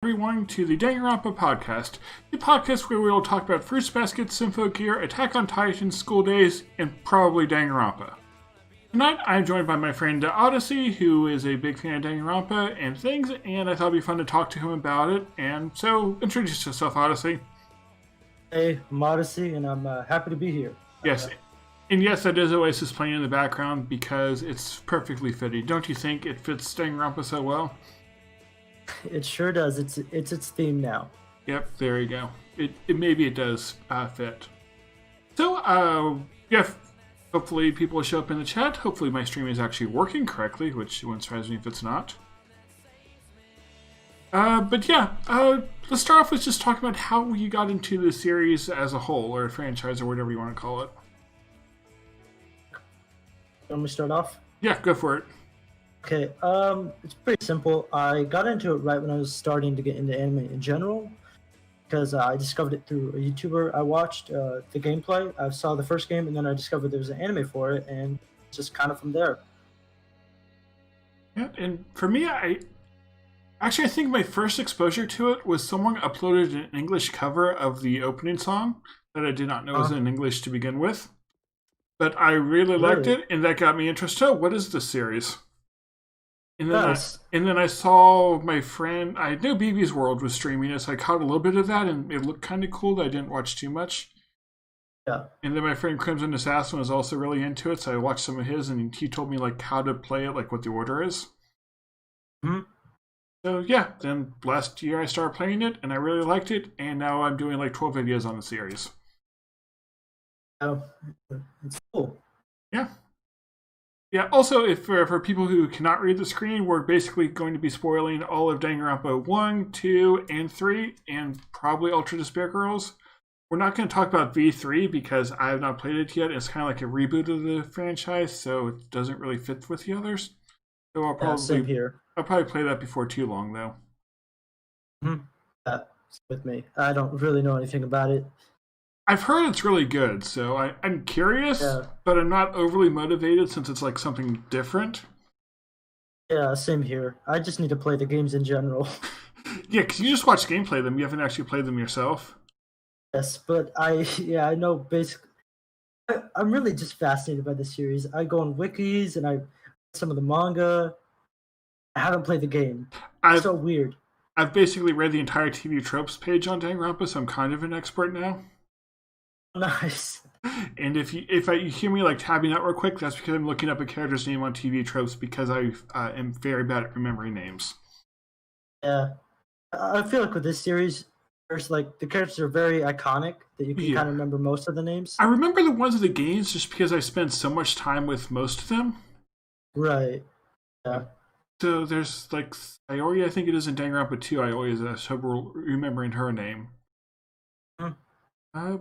Everyone to the Danganronpa podcast, the podcast where we will talk about Fruits Basket, Sympho Gear, Attack on Titan, School Days, and probably Danganronpa. Tonight, I'm joined by my friend Odyssey, who is a big fan of Danganronpa and things, and I thought it'd be fun to talk to him about it. And so, introduce yourself, Odyssey. Hey, I'm Odyssey, and I'm happy to be here. Yes, and yes, that is Oasis playing in the background because it's perfectly fitting. Don't you think it fits Danganronpa so well? It sure does. It's its theme now. Yep, there you go. It maybe it does fit. So, yeah, hopefully people will show up in the chat. Hopefully my stream is actually working correctly, which wouldn't surprise me if it's not. But yeah, let's start off with just talking about how you got into the series as a whole, or a franchise, or whatever you want to call it. Want me to start off? Yeah, go for it. Okay, it's pretty simple. I got into it right when I was starting to get into anime in general, because I discovered it through a YouTuber I watched, the gameplay. I saw the first game, and then I discovered there was an anime for it, and just kind of from there. Yeah, and for me, I think my first exposure to it was someone uploaded an English cover of the opening song that I did not know was in English to begin with. But I really liked it, and that got me interested. Oh, what is this series? And then, I saw my friend, I knew BB's World was streaming it, so I caught a little bit of that, and it looked kind of cool. I didn't watch too much. Yeah. And then my friend Crimson Assassin was also really into it, so I watched some of his, and he told me like how to play it, like what the order is. Mm-hmm. So yeah, then last year I started playing it, and I really liked it, and now I'm doing like 12 videos on the series. Oh, it's cool. Yeah. Yeah, also, if for people who cannot read the screen, we're basically going to be spoiling all of Danganronpa 1, 2, and 3, and probably Ultra Despair Girls. We're not going to talk about V3 because I have not played it yet. It's kind of like a reboot of the franchise, so it doesn't really fit with the others. So Same here. I'll probably play that before too long, though. Mm-hmm. That's with me. I don't really know anything about it. I've heard it's really good, so I'm curious, but I'm not overly motivated since it's like something different. Yeah, same here. I just need to play the games in general. Yeah, because you just watch gameplay of them. You haven't actually played them yourself. Yes, but I know basically. I'm really just fascinated by the series. I go on wikis and I read some of the manga. I haven't played the game. It's so weird. I've basically read the entire TV tropes page on Danganronpa, so I'm kind of an expert now. Nice. And if you hear me like tabbing out real quick, that's because I'm looking up a character's name on TV tropes because I am very bad at remembering names. Yeah, I feel like with this series, there's like the characters are very iconic that you can kind of remember most of the names. I remember the ones of the games just because I spent so much time with most of them. Right. Yeah. So there's like Sayori, I think it is in Danganronpa 2. I always have trouble remembering her name.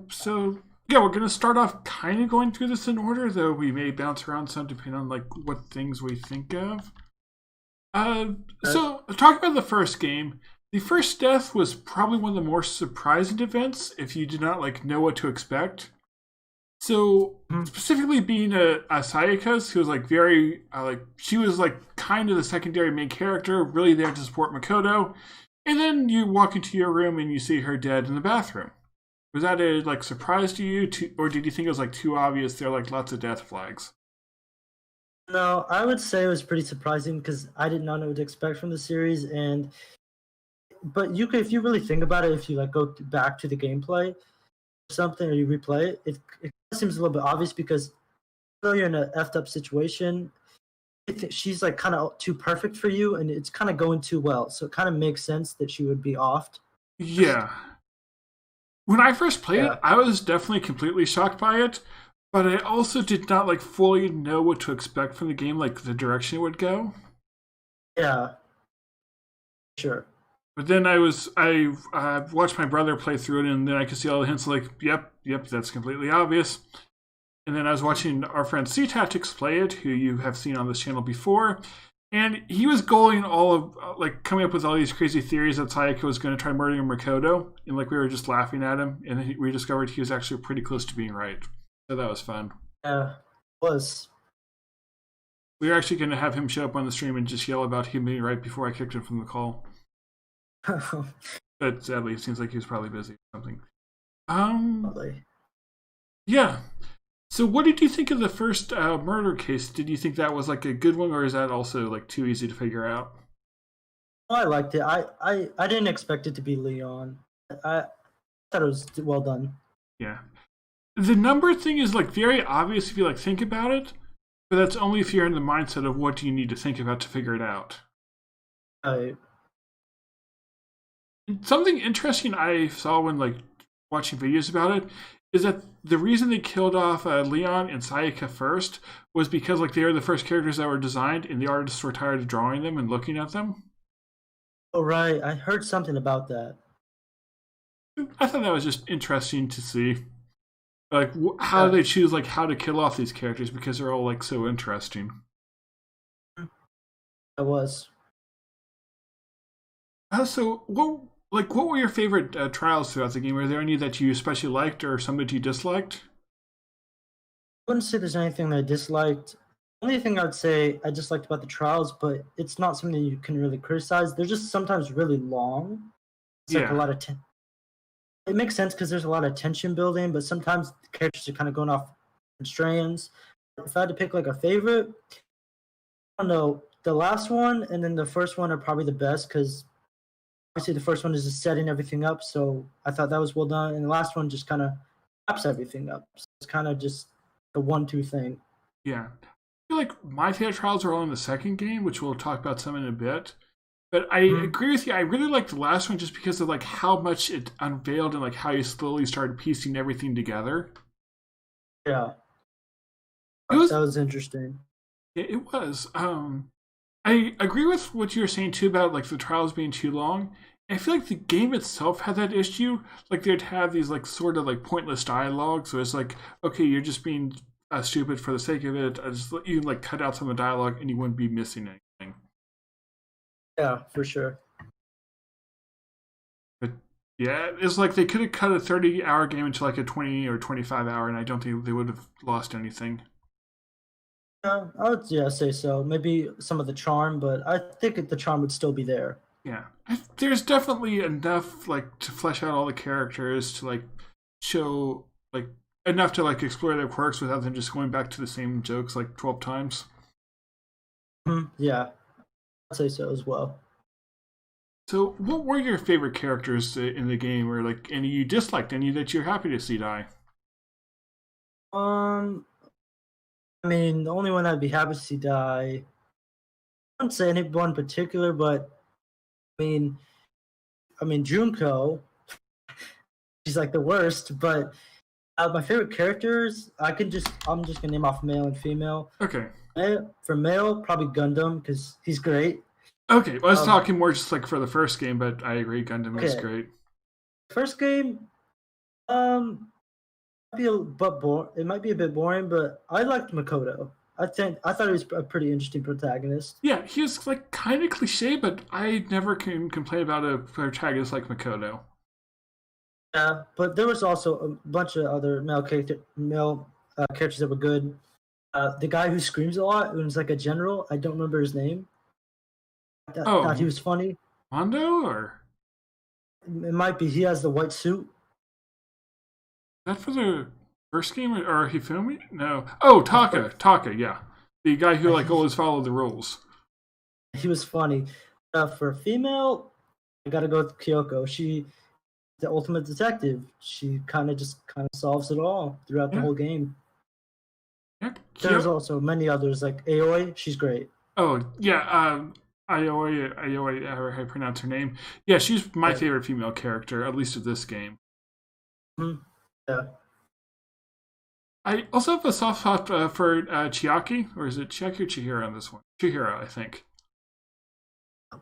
So yeah, we're gonna start off kind of going through this in order, though we may bounce around some depending on like what things we think of. So talking about the first game, the first death was probably one of the more surprising events if you did not like know what to expect. So specifically being a Sayaka's, who was like very she was like kind of the secondary main character, really there to support Makoto, and then you walk into your room and you see her dead in the bathroom. Was that a like surprise to you, or did you think it was like too obvious? There are like lots of death flags. No, I would say it was pretty surprising because I did not know what to expect from the series, but you could, if you really think about it, if you like go back to the gameplay or something, or you replay it, it seems a little bit obvious because you're in an effed up situation. She's like kind of too perfect for you, and it's kind of going too well, so it kind of makes sense that she would be offed. Yeah. When I first played it, I was definitely completely shocked by it, but I also did not like fully know what to expect from the game, like the direction it would go. Yeah, sure. But then I watched my brother play through it, and then I could see all the hints like, yep, that's completely obvious. And then I was watching our friend C-Tactics play it, who you have seen on this channel before, and he was going all of, like, coming up with all these crazy theories that Sayaka was going to try murdering Makoto, and, like, we were just laughing at him, and we discovered he was actually pretty close to being right. So that was fun. Yeah, it was. We were actually going to have him show up on the stream and just yell about him being right before I kicked him from the call. But sadly, it seems like he was probably busy or something. Um, Probably. yeah. So, what did you think of the first murder case? Did you think that was like a good one, or is that also like too easy to figure out? I liked it. I didn't expect it to be Leon. I thought it was well done. Yeah. The number thing is like very obvious if you like think about it, but that's only if you're in the mindset of what do you need to think about to figure it out. I Something interesting I saw when like watching videos about it is that the reason they killed off Leon and Sayaka first was because like they were the first characters that were designed, and the artists were tired of drawing them and looking at them. oh right, I heard something about that. I thought that was just interesting to see, like how Yeah, they choose like how to kill off these characters because they're all like so interesting. it was. So what were your favorite trials throughout the game? Were there any that you especially liked or some that you disliked? I wouldn't say there's anything that I disliked. Only thing I'd say I disliked about the trials, but it's not something you can really criticize. They're just sometimes really long. It's like a Yeah, lot of it makes sense because there's a lot of tension building, but sometimes the characters are kind of going off strands. If I had to pick like a favorite, I don't know. The last one and then the first one are probably the best because obviously the first one is just setting everything up. So I thought that was well done, and the last one just kind of wraps everything up. So it's kind of just the 1-2 thing. yeah. I feel like my favorite trials are all in the second game, which we'll talk about some in a bit. But I Mhm. agree with you. I really liked the last one just because of like how much it unveiled and like how you slowly started piecing everything together. Yeah, It was that was interesting. it was. I agree with what you were saying too about like the trials being too long. I feel like the game itself had that issue. Like they'd have these like sort of like pointless dialogue. So it's like, okay, you're just being stupid for the sake of it. I just let you like cut out some of the dialogue and you wouldn't be missing anything. Yeah, for sure. But yeah, it's like they could have cut a 30-hour game into like a 20 or 25 hour, and I don't think they would have lost anything. Yeah, I would say so. Maybe some of the charm, but I think the charm would still be there. Yeah, there's definitely enough like to flesh out all the characters to like show like enough to like explore their quirks without them just going back to the same jokes like 12 times. Mhm. Yeah, I'd say so as well. So, what were your favorite characters in the game, or like any you disliked, any that you're happy to see die? Um, I mean, the only one I'd be happy to see die, I wouldn't say anyone in particular, but I mean, Junko, she's like the worst. But my favorite characters, I'm just gonna name off male and female. Okay, For male, probably Gundam because he's great. okay. Well, I was Um, talking more just like for the first game, but I agree, Gundam is okay, great. first game, um, it might be a bit boring, but I liked Makoto. I thought he was a pretty interesting protagonist. Yeah, he was like kind of cliche, but I never can complain about a protagonist like Makoto. Yeah, but there was also a bunch of other male characters that were good. The guy who screams a lot, who's like a general, I don't remember his name. I thought he Oh, was funny. Mondo or It might be he has the white suit. that for the first game or Hifumi? No. Oh, The fir- Taka, yeah, the guy who like He, always followed the rules. he was funny. For female, I gotta go with Kyoko. She the ultimate detective. She kind of solves it all throughout the Yeah, whole game. yeah. There's also many others like Aoi. She's great. Oh, yeah. Ioi, how I pronounce her name. Yeah, she's my Yeah. favorite female character, at least of this game. Mhm. Yeah. I also have a soft spot for Chiaki, or is it Chiaki or Chihiro on this one? Chihiro, I think.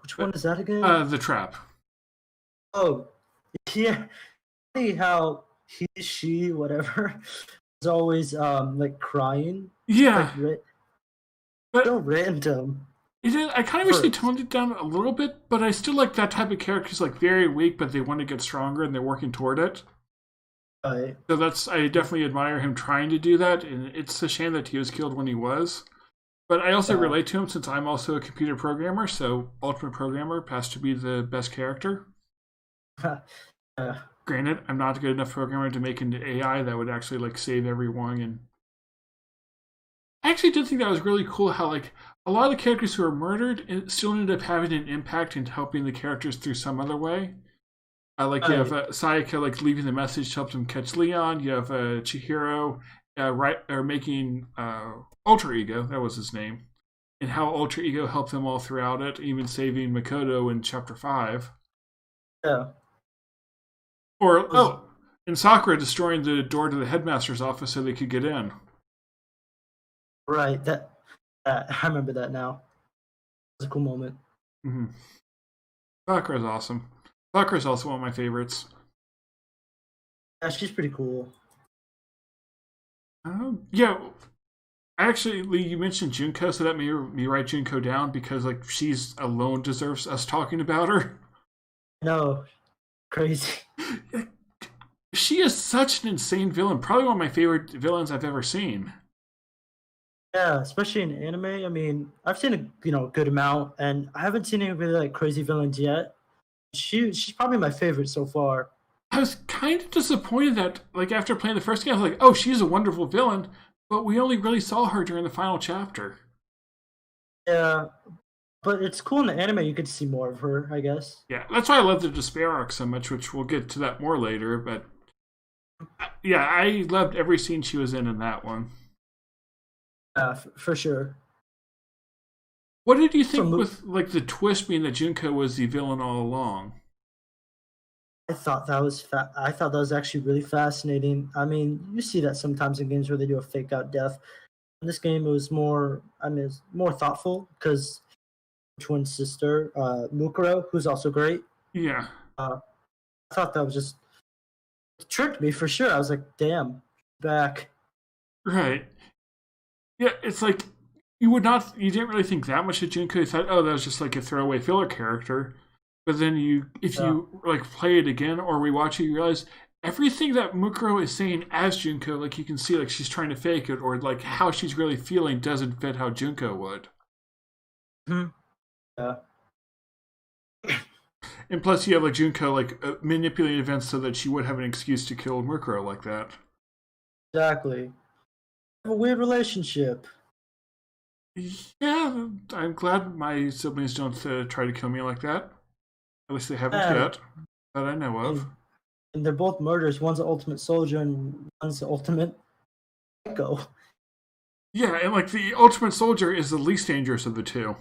Which one But is that again? the trap. Oh, yeah. Funny how she, whatever, is always like crying, like Yeah, so but random. I kind of wish they First, toned it down a little bit. But I still like that type of character who's like very weak, but they want to get stronger and they're working toward it. I So I definitely admire him trying to do that, and it's a shame that he was killed when he was. But I also uh, relate to him since I'm also a computer programmer, so Ultimate Programmer has to be the best character. uh, Granted, I'm not a good enough programmer to make an AI that would actually like save everyone. And I actually did think that was really cool how like a lot of the characters who were murdered still ended up having an impact and helping the characters through some other way. Like you have right. Sayaka like leaving the message to help them catch Leon. You have Chihiro right or making Ultra Ego, that was his name, and how Ultra Ego helped them all throughout it, even saving Makoto in Chapter 5. Yeah. Or Was and Sakura destroying the door to the headmaster's office so they could get in. right. I remember that now. It was a cool moment. Mm-hmm. Sakura's awesome. Sakura's also one of my favorites. Yeah, she's pretty cool. Yeah, actually, Lee, you mentioned Junko, so that made me write Junko down because like she's alone deserves us talking about her. No, crazy. She is such an insane villain. Probably one of my favorite villains I've ever seen. Yeah, especially in anime. I mean, I've seen a good amount, and I haven't seen any really like crazy villains yet. She's probably my favorite so far. I was kind of disappointed that, like, after playing the first game, I was like, oh, she's a wonderful villain, but we only really saw her during the final chapter. Yeah, but it's cool in the anime. You could see more of her, I guess. Yeah, that's why I love the Despair arc so much, which we'll get to that more later, but yeah, I loved every scene she was in that one. For sure. What did you think So with like the twist being that Junko was the villain all along? I thought that was actually really fascinating. I mean, you see that sometimes in games where they do a fake out death. In this game, it was more. I mean, it's more thoughtful because twin sister Mukuro, who's also great. Yeah, Uh, I thought that was just tricked me for sure. I was like, damn, back. right. Yeah, it's like you didn't really think that much of Junko. You thought, oh, that was just like a throwaway filler character. But then if Yeah. you like play it again or rewatch it, you realize everything that Mukuro is saying as Junko, like you can see, like she's trying to fake it, or like how she's really feeling doesn't fit how Junko would. Mhm. Yeah. And plus, you have like Junko like manipulating events so that she would have an excuse to kill Mukuro like that. Exactly. Have a weird relationship. Yeah, I'm glad my siblings don't try to kill me like that. At least they haven't Yeah, yet, that I know of. and, and they're both murderers. One's an ultimate soldier and one's the ultimate psycho. Yeah, and like the Ultimate Soldier is the least dangerous of the two.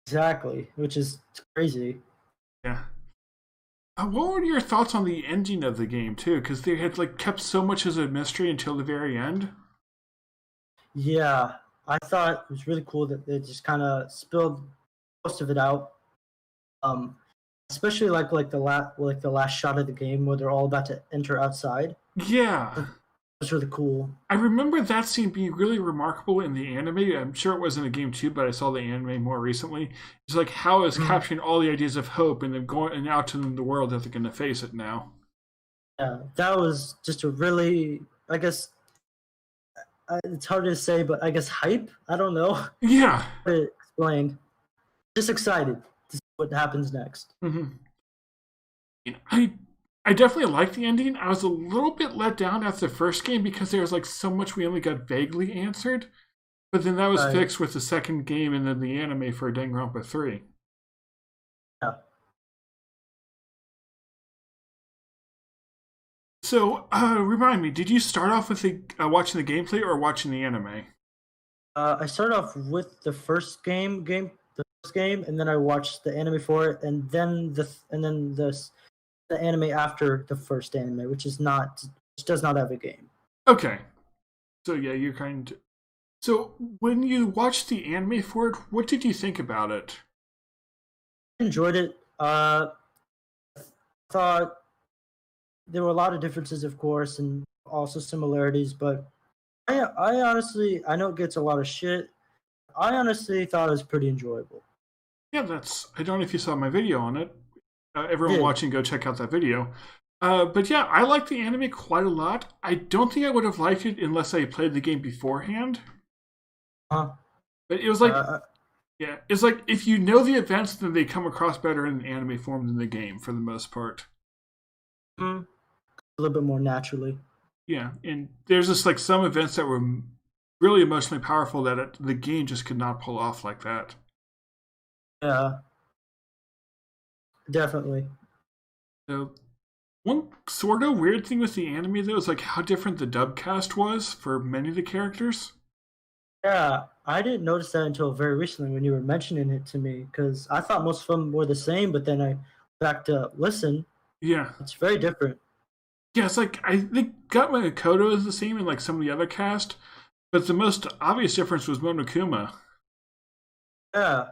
Exactly, which is crazy. Yeah. What were your thoughts on the ending of the game too? Because they had like kept so much as a mystery until the very end. Yeah, I thought it was really cool that they just kind of spilled most of it out. Um, especially like the last shot of the game where they're all about to enter outside. Yeah, It was really cool. I remember that scene being really remarkable in the anime. I'm sure it was in the game too, but I saw the anime more recently. It's like how it's Mhm. capturing all the ideas of hope and then going out to the world that they're going to face it now. Yeah, that was just a really, I guess, it's hard to say, but I guess hype. I don't know how Yeah. to explain. Just excited to see what happens next. Mm-hmm. I definitely liked the ending. I was a little bit let down after the first game because there was like so much we only got vaguely answered. But then that was Right. fixed with the second game and then the anime for Danganronpa 3. Yeah. So, remind me, did you start off with watching the gameplay or watching the anime? I started off with the first game, and then I watched the anime for it, and then the anime after the first anime, which does not have a game. Okay. So, yeah, you're kind of. So, when you watched the anime for it, what did you think about it? Enjoyed it. Thought there were a lot of differences, of course, and also similarities, but I honestly I know it gets a lot of shit. I honestly thought it was pretty enjoyable. Yeah, I don't know if you saw my video on it. Everyone Did. watching, go check out that video. But yeah, I like the anime quite a lot. I don't think I would have liked it unless I played the game beforehand. Huh? But it was like Uh, Yeah, it's like if you know the events, then they come across better in anime form than the game for the most part. Mm, a little bit more naturally. Yeah, and there's just like some events that were really emotionally powerful that the game just could not pull off like that. Yeah, definitely. So one sort of weird thing with the anime though is like how different the dub cast was for many of the characters. Yeah, I didn't notice that until very recently when you were mentioning it to me because I thought most of them were the same, but then I back to listen. Yeah, It's very different. yeah. It's like I think Gutman and Kodo is the same in like some of the other cast, but the most obvious difference was Monokuma. Yeah.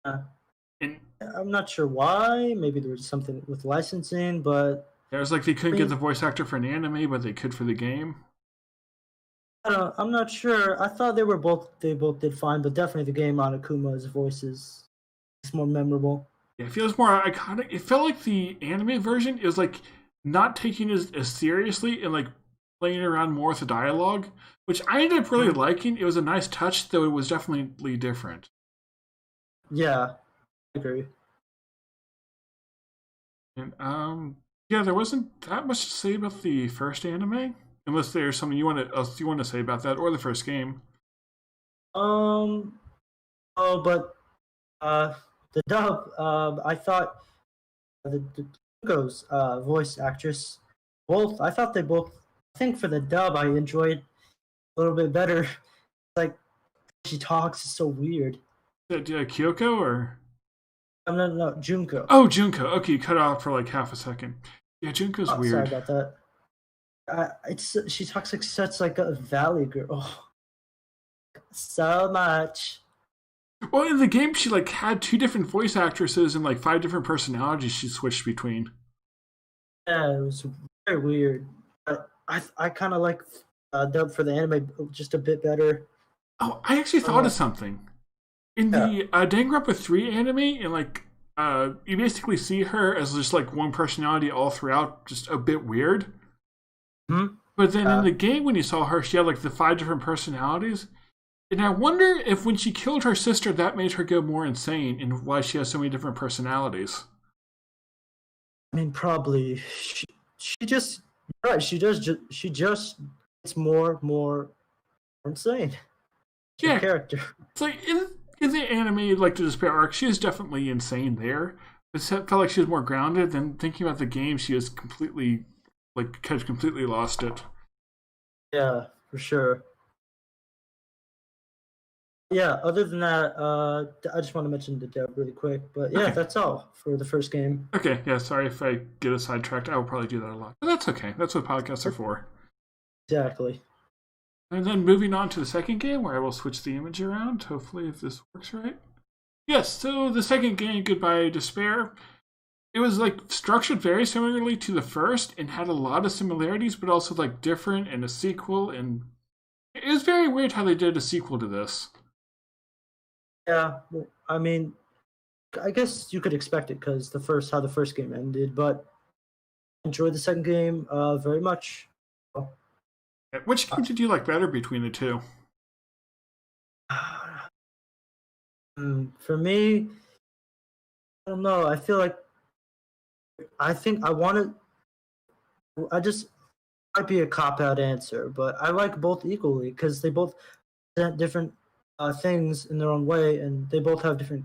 Uh, And I'm not sure why. Maybe there was something with licensing, but it was like they couldn't I get the mean, voice actor for an anime, but they could for the game. I don't know, I'm not sure. I thought they both did fine, but definitely the game on Akuma's voice is more memorable. Yeah, it feels more iconic. It felt like the anime version is like not taking it as seriously and like playing around more with the dialogue, which I ended up really Mhm. liking. It was a nice touch, though it was definitely different. Yeah, I agree. And yeah, there wasn't that much to say about the first anime, unless there's something else you want to say about that or the first game. Um. Oh, but uh, the dub. I thought the Tuco's voice actress. Both. I thought they both. I think for the dub, I enjoyed a little bit better. Like she talks is so weird. Kyoko or No, Junko. oh Junko? Okay, you cut off for like half a second. Yeah, Junko's Oh, sorry weird. about that. It's she talks like such like a valley girl. Oh, so much. Well, in the game, she like had two different voice actresses and like five different personalities she switched between. Yeah, it was very weird. But I kind of like dub for the anime just a bit better. Oh, I actually thought of Uh, something in yeah. the Danganronpa 3 anime, and like you basically see her as just like one personality all throughout, just a bit weird. Hmm? But then in Uh, the game, when you saw her, she had like the five different personalities. And I wonder if when she killed her sister, that made her go more insane and why she has so many different personalities. I mean, probably she just right. She just gets more insane. Her Yeah, character. it's like in the anime, like the despair arc, she is definitely insane there. But it felt like she was more grounded. Then thinking about the game, she was completely like had completely lost it. Yeah, for sure. Yeah. Other than that, I just want to mention the dub really quick. But yeah, Okay. that's all for the first game. Okay, yeah, sorry if I get us sidetracked. I will probably do that a lot. But that's okay. That's what podcasts are for. Exactly. And then moving on to the second game, where I will switch the image around. Hopefully, if this works right. Yes, so the second game, Goodbye Despair, it was like structured very similarly to the first and had a lot of similarities, but also like different and a sequel. And it was very weird how they did a sequel to this. Yeah. Well, I mean, I guess you could expect it because how the first game ended, but I enjoyed the second game very much. Uh, Which game did you like better between the two? for me, I don't know. I feel like I think I want to. I just might be a cop out answer, but I like both equally because they both present different things in their own way, and they both have different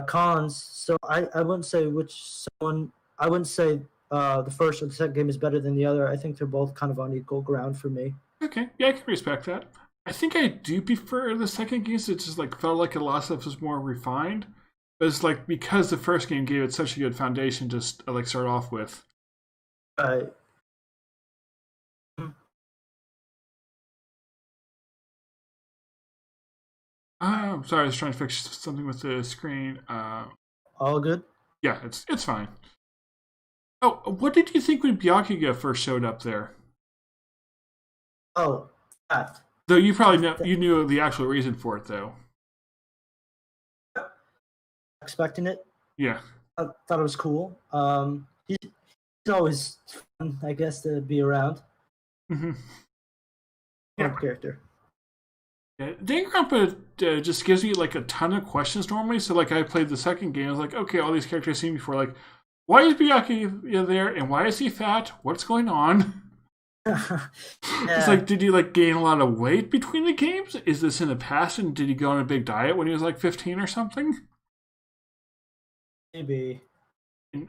cons. So I wouldn't say I wouldn't say the first or the second game is better than the other. I think they're both kind of on equal ground for me. Okay, yeah, I can respect that. I think I do prefer the second game. So it just like felt like a lot of stuff was more refined. But it's like because the first game gave it such a good foundation to like start off with. Uh, Sorry, I was trying to fix something with the screen. all good. Yeah, it's fine. Oh, what did you think when Byakuya first showed up there? Oh, that. Though you probably that you knew the actual reason for it, though. expecting it. Yeah. I thought it was cool. He's always fun, I guess, to be around. Hmm. Yeah. Fun character. Yeah, Danganronpa just gives me like a ton of questions normally. So like I played the second game, I was like, okay, all these characters I've seen before. Like, why is Byakuya there, and why is he fat? What's going on? It's Yeah, like, did he like gain a lot of weight between the games? Is this in the past, and did he go on a big diet when he was like 15 or something? maybe. And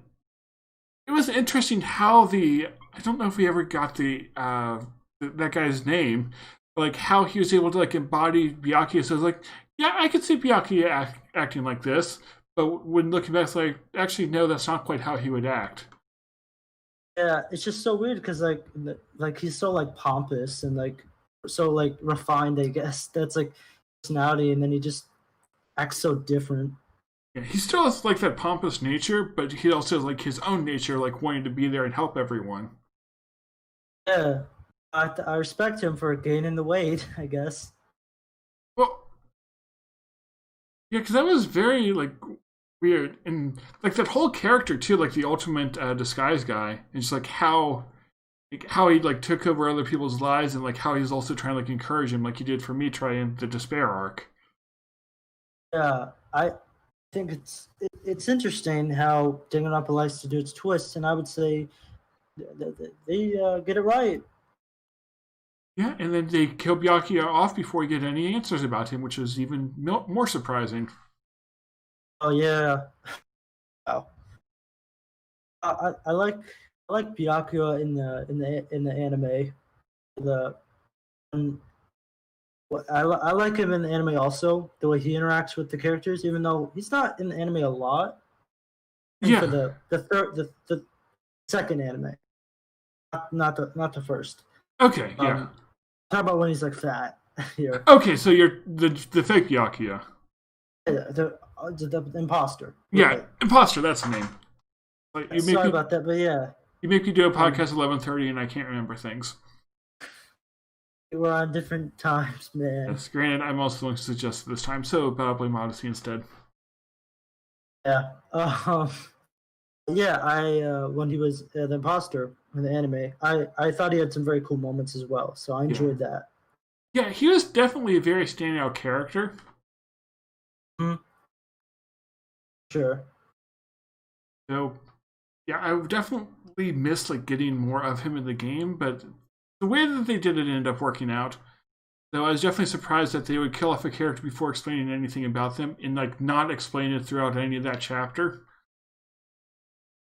it was interesting how the I don't know if we ever got the that guy's name, but like how he was able to like embody Byakuya. So it's like, yeah, I could see Byakuya acting like this, but when looking back, it's like, actually, no, that's not quite how he would act. Yeah, it's just so weird because like he's so like pompous and like so like refined. I guess that's like personality, and then he just acts so different. Yeah, he still has like that pompous nature, but he also has like his own nature, like wanting to be there and help everyone. Yeah, I respect him for gaining the weight. I guess. Well, yeah, because that was very like weird, and like that whole character too, like the ultimate disguise guy, and just like how he like took over other people's lives, and like how he's also trying to like encourage him, like he did for me, trying the despair arc. Yeah, I think it's interesting how Danganronpa likes to do its twists, and I would say they get it right. Yeah, and then they kill Byakuya off before we get any answers about him, which is even more surprising. Oh yeah, wow. I like Byakuya in the anime. The and I like him in the anime also. The way he interacts with the characters, even though he's not in the anime a lot. And for Yeah. the second anime, not the first. Okay. Yeah. Talk about when he's like fat here. Okay. So you're the fake Byakuya. The imposter. Yeah, Right. imposter. That's the name. Like you make Sorry me about that, but yeah, you make me do a um, podcast 11:30, and I can't remember things. we're on different times, man. Yes, granted, I'm also going to suggest this time, so but I'll blame Odyssey instead. Yeah. Yeah. I when he was the imposter in the anime, I thought he had some very cool moments as well. So I Yeah. enjoyed that. Yeah, he was definitely a very standout character. Mhm. Sure. So yeah, I would definitely miss like getting more of him in the game, but the way that they did it ended up working out. Though I was definitely surprised that they would kill off a character before explaining anything about them and like not explain it throughout any of that chapter.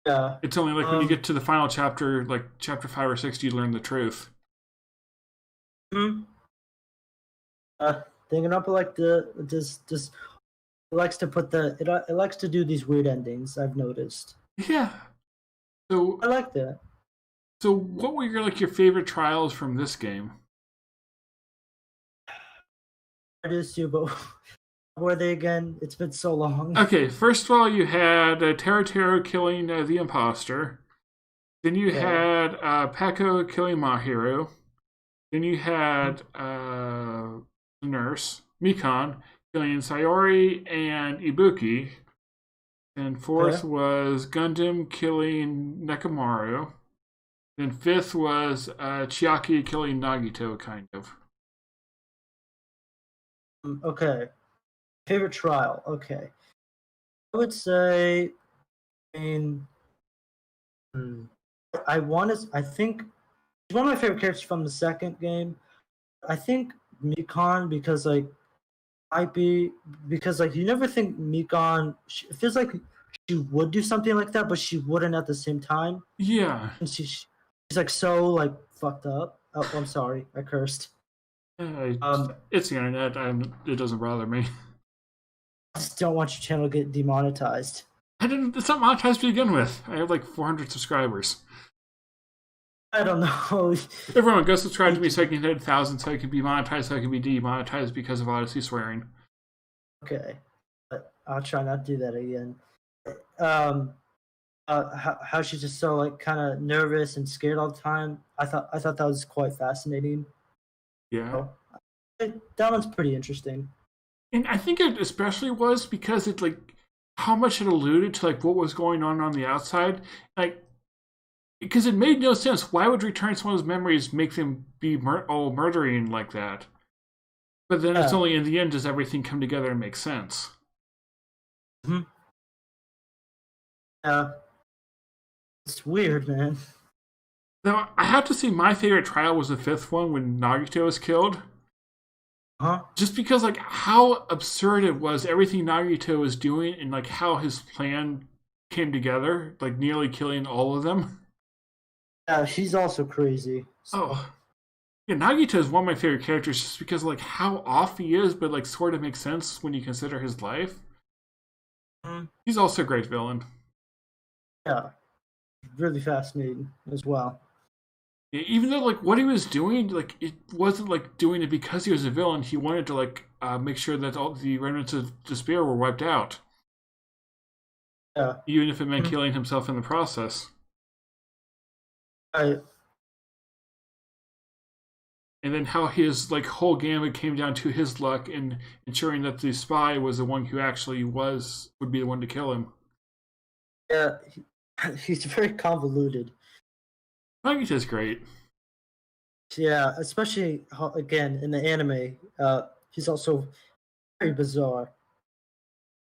Yeah. It's only like when you get to the final chapter, like chapter 5 or 6, you learn the truth. mhm. Thinking up like the this it likes to put it likes to do these weird endings. I've noticed. Yeah. So I like that. so what were your favorite trials from this game? I just you, but were they again? It's been so long. Okay, first of all, you had Teru killing the imposter. Then you Okay. had Peko killing Mahiru. Then you had the nurse, Mikan, killing Sayori and Ibuki. And Okay. fourth was Gundam killing Nekomaru. Then fifth was Chiaki killing Nagito, kind of. Okay. Favorite trial. Okay. I would say. I mean, hmm, I want to. I think he's one of my favorite characters from the second game. I think Mikan because like might be because like you never think Mikan. It feels like she would do something like that, but she wouldn't at the same time. Yeah. And she's like so like fucked up. Oh, I'm sorry, I cursed. I, Um, it's the internet. It doesn't bother me. I just don't want your channel to get demonetized. I didn't. It's not monetized to begin with. I have like 400 subscribers. I don't know. Everyone, go subscribe to me so I can hit 1,000, so I can be monetized, so I can be demonetized because of Odyssey swearing. Okay, but I'll try not to do that again. Um, how she's just so like kind of nervous and scared all the time. I thought that was quite fascinating. Yeah. So, that one's pretty interesting. And I think it especially was because it's like how much it alluded to like what was going on the outside. Like, because it made no sense. Why would returning someone's memories make them be all murdering like that? But then it's Yeah. only in the end does everything come together and make sense. Mhm. Yeah. It's weird, man. Now, I have to say my favorite trial was the fifth one when Nagito was killed. Huh? Just because, like, how absurd it was, everything Nagito was doing, and, like, how his plan came together, like, nearly killing all of them. Yeah, she's also crazy. So, Oh, yeah, Nagito is one of my favorite characters just because, like, how off he is, but, like, sort of makes sense when you consider his life. mhm. He's also a great villain. Yeah, really fascinating as well. Yeah, even though, like, what he was doing, like, it wasn't, like, doing it because he was a villain. He wanted to, like, make sure that all the remnants of despair were wiped out, Yeah. even if it meant Mhm. killing himself in the process. I, And then how his like whole gambit came down to his luck in ensuring that the spy was the one who actually would be the one to kill him. yeah, he's very convoluted. Nagita's great. Yeah, especially again in the anime, he's also very bizarre.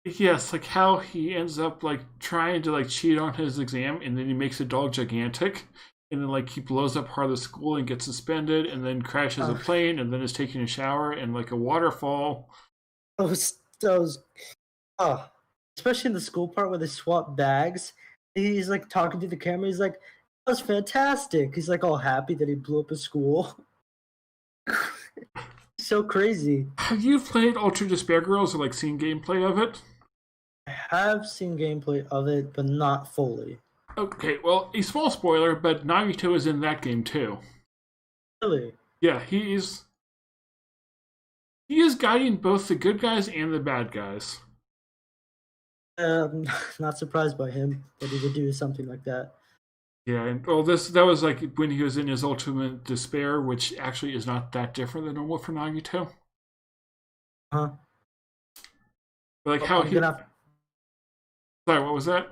Yes, like how he ends up like trying to like cheat on his exam, and then he makes a dog gigantic, and then like he blows up part of the school and gets suspended, and then crashes a Uh, plane, and then is taking a shower and like a waterfall. those, oh, especially in the school part where they swap bags. He's like talking to the camera. He's like, "That was fantastic." He's like all happy that he blew up his school. So crazy. Have you played Ultra Despair Girls or like seen gameplay of it? I have seen gameplay of it, but not fully. Okay, well, a small spoiler, but Nagito is in that game too. Really? Yeah, he is guiding both the good guys and the bad guys. Not surprised by him that he would do something like that. Yeah, and well, this that was like when he was in his ultimate despair, which actually is not that different than normal for Nagito. Huh? But like Oh, how I'm he, gonna have sorry, what was that?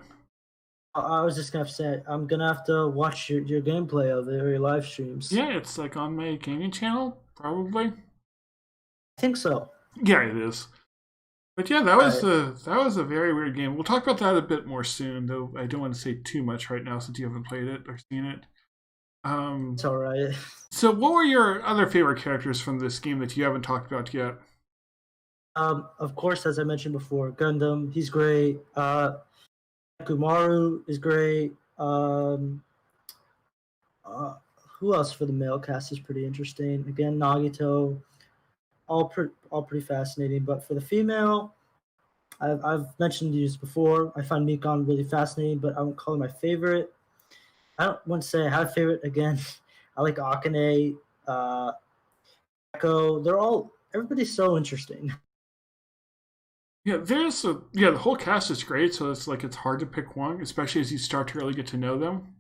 I was just gonna say I'm gonna have to watch your gameplay of it or your live streams. Yeah, it's like on my gaming channel, probably. I think so. Yeah, it is. But yeah, Alright. that was a very weird game. We'll talk about that a bit more soon, though. I don't want to say too much right now since you haven't played it or seen it. It's alright. So what were your other favorite characters from this game that you haven't talked about yet? Of course, as I mentioned before, Gundam, he's great. Kumaru is great. Uh, who else for the male cast is pretty interesting? Again, Nagito, all pretty fascinating. But for the female, I've mentioned these before. I find Mikon really fascinating, but I won't call her my favorite. I don't want to say I have a favorite. Again, I like Akane, uh, Echo. Everybody's so interesting. Yeah, the whole cast is great, so it's like it's hard to pick one, especially as you start to really get to know them.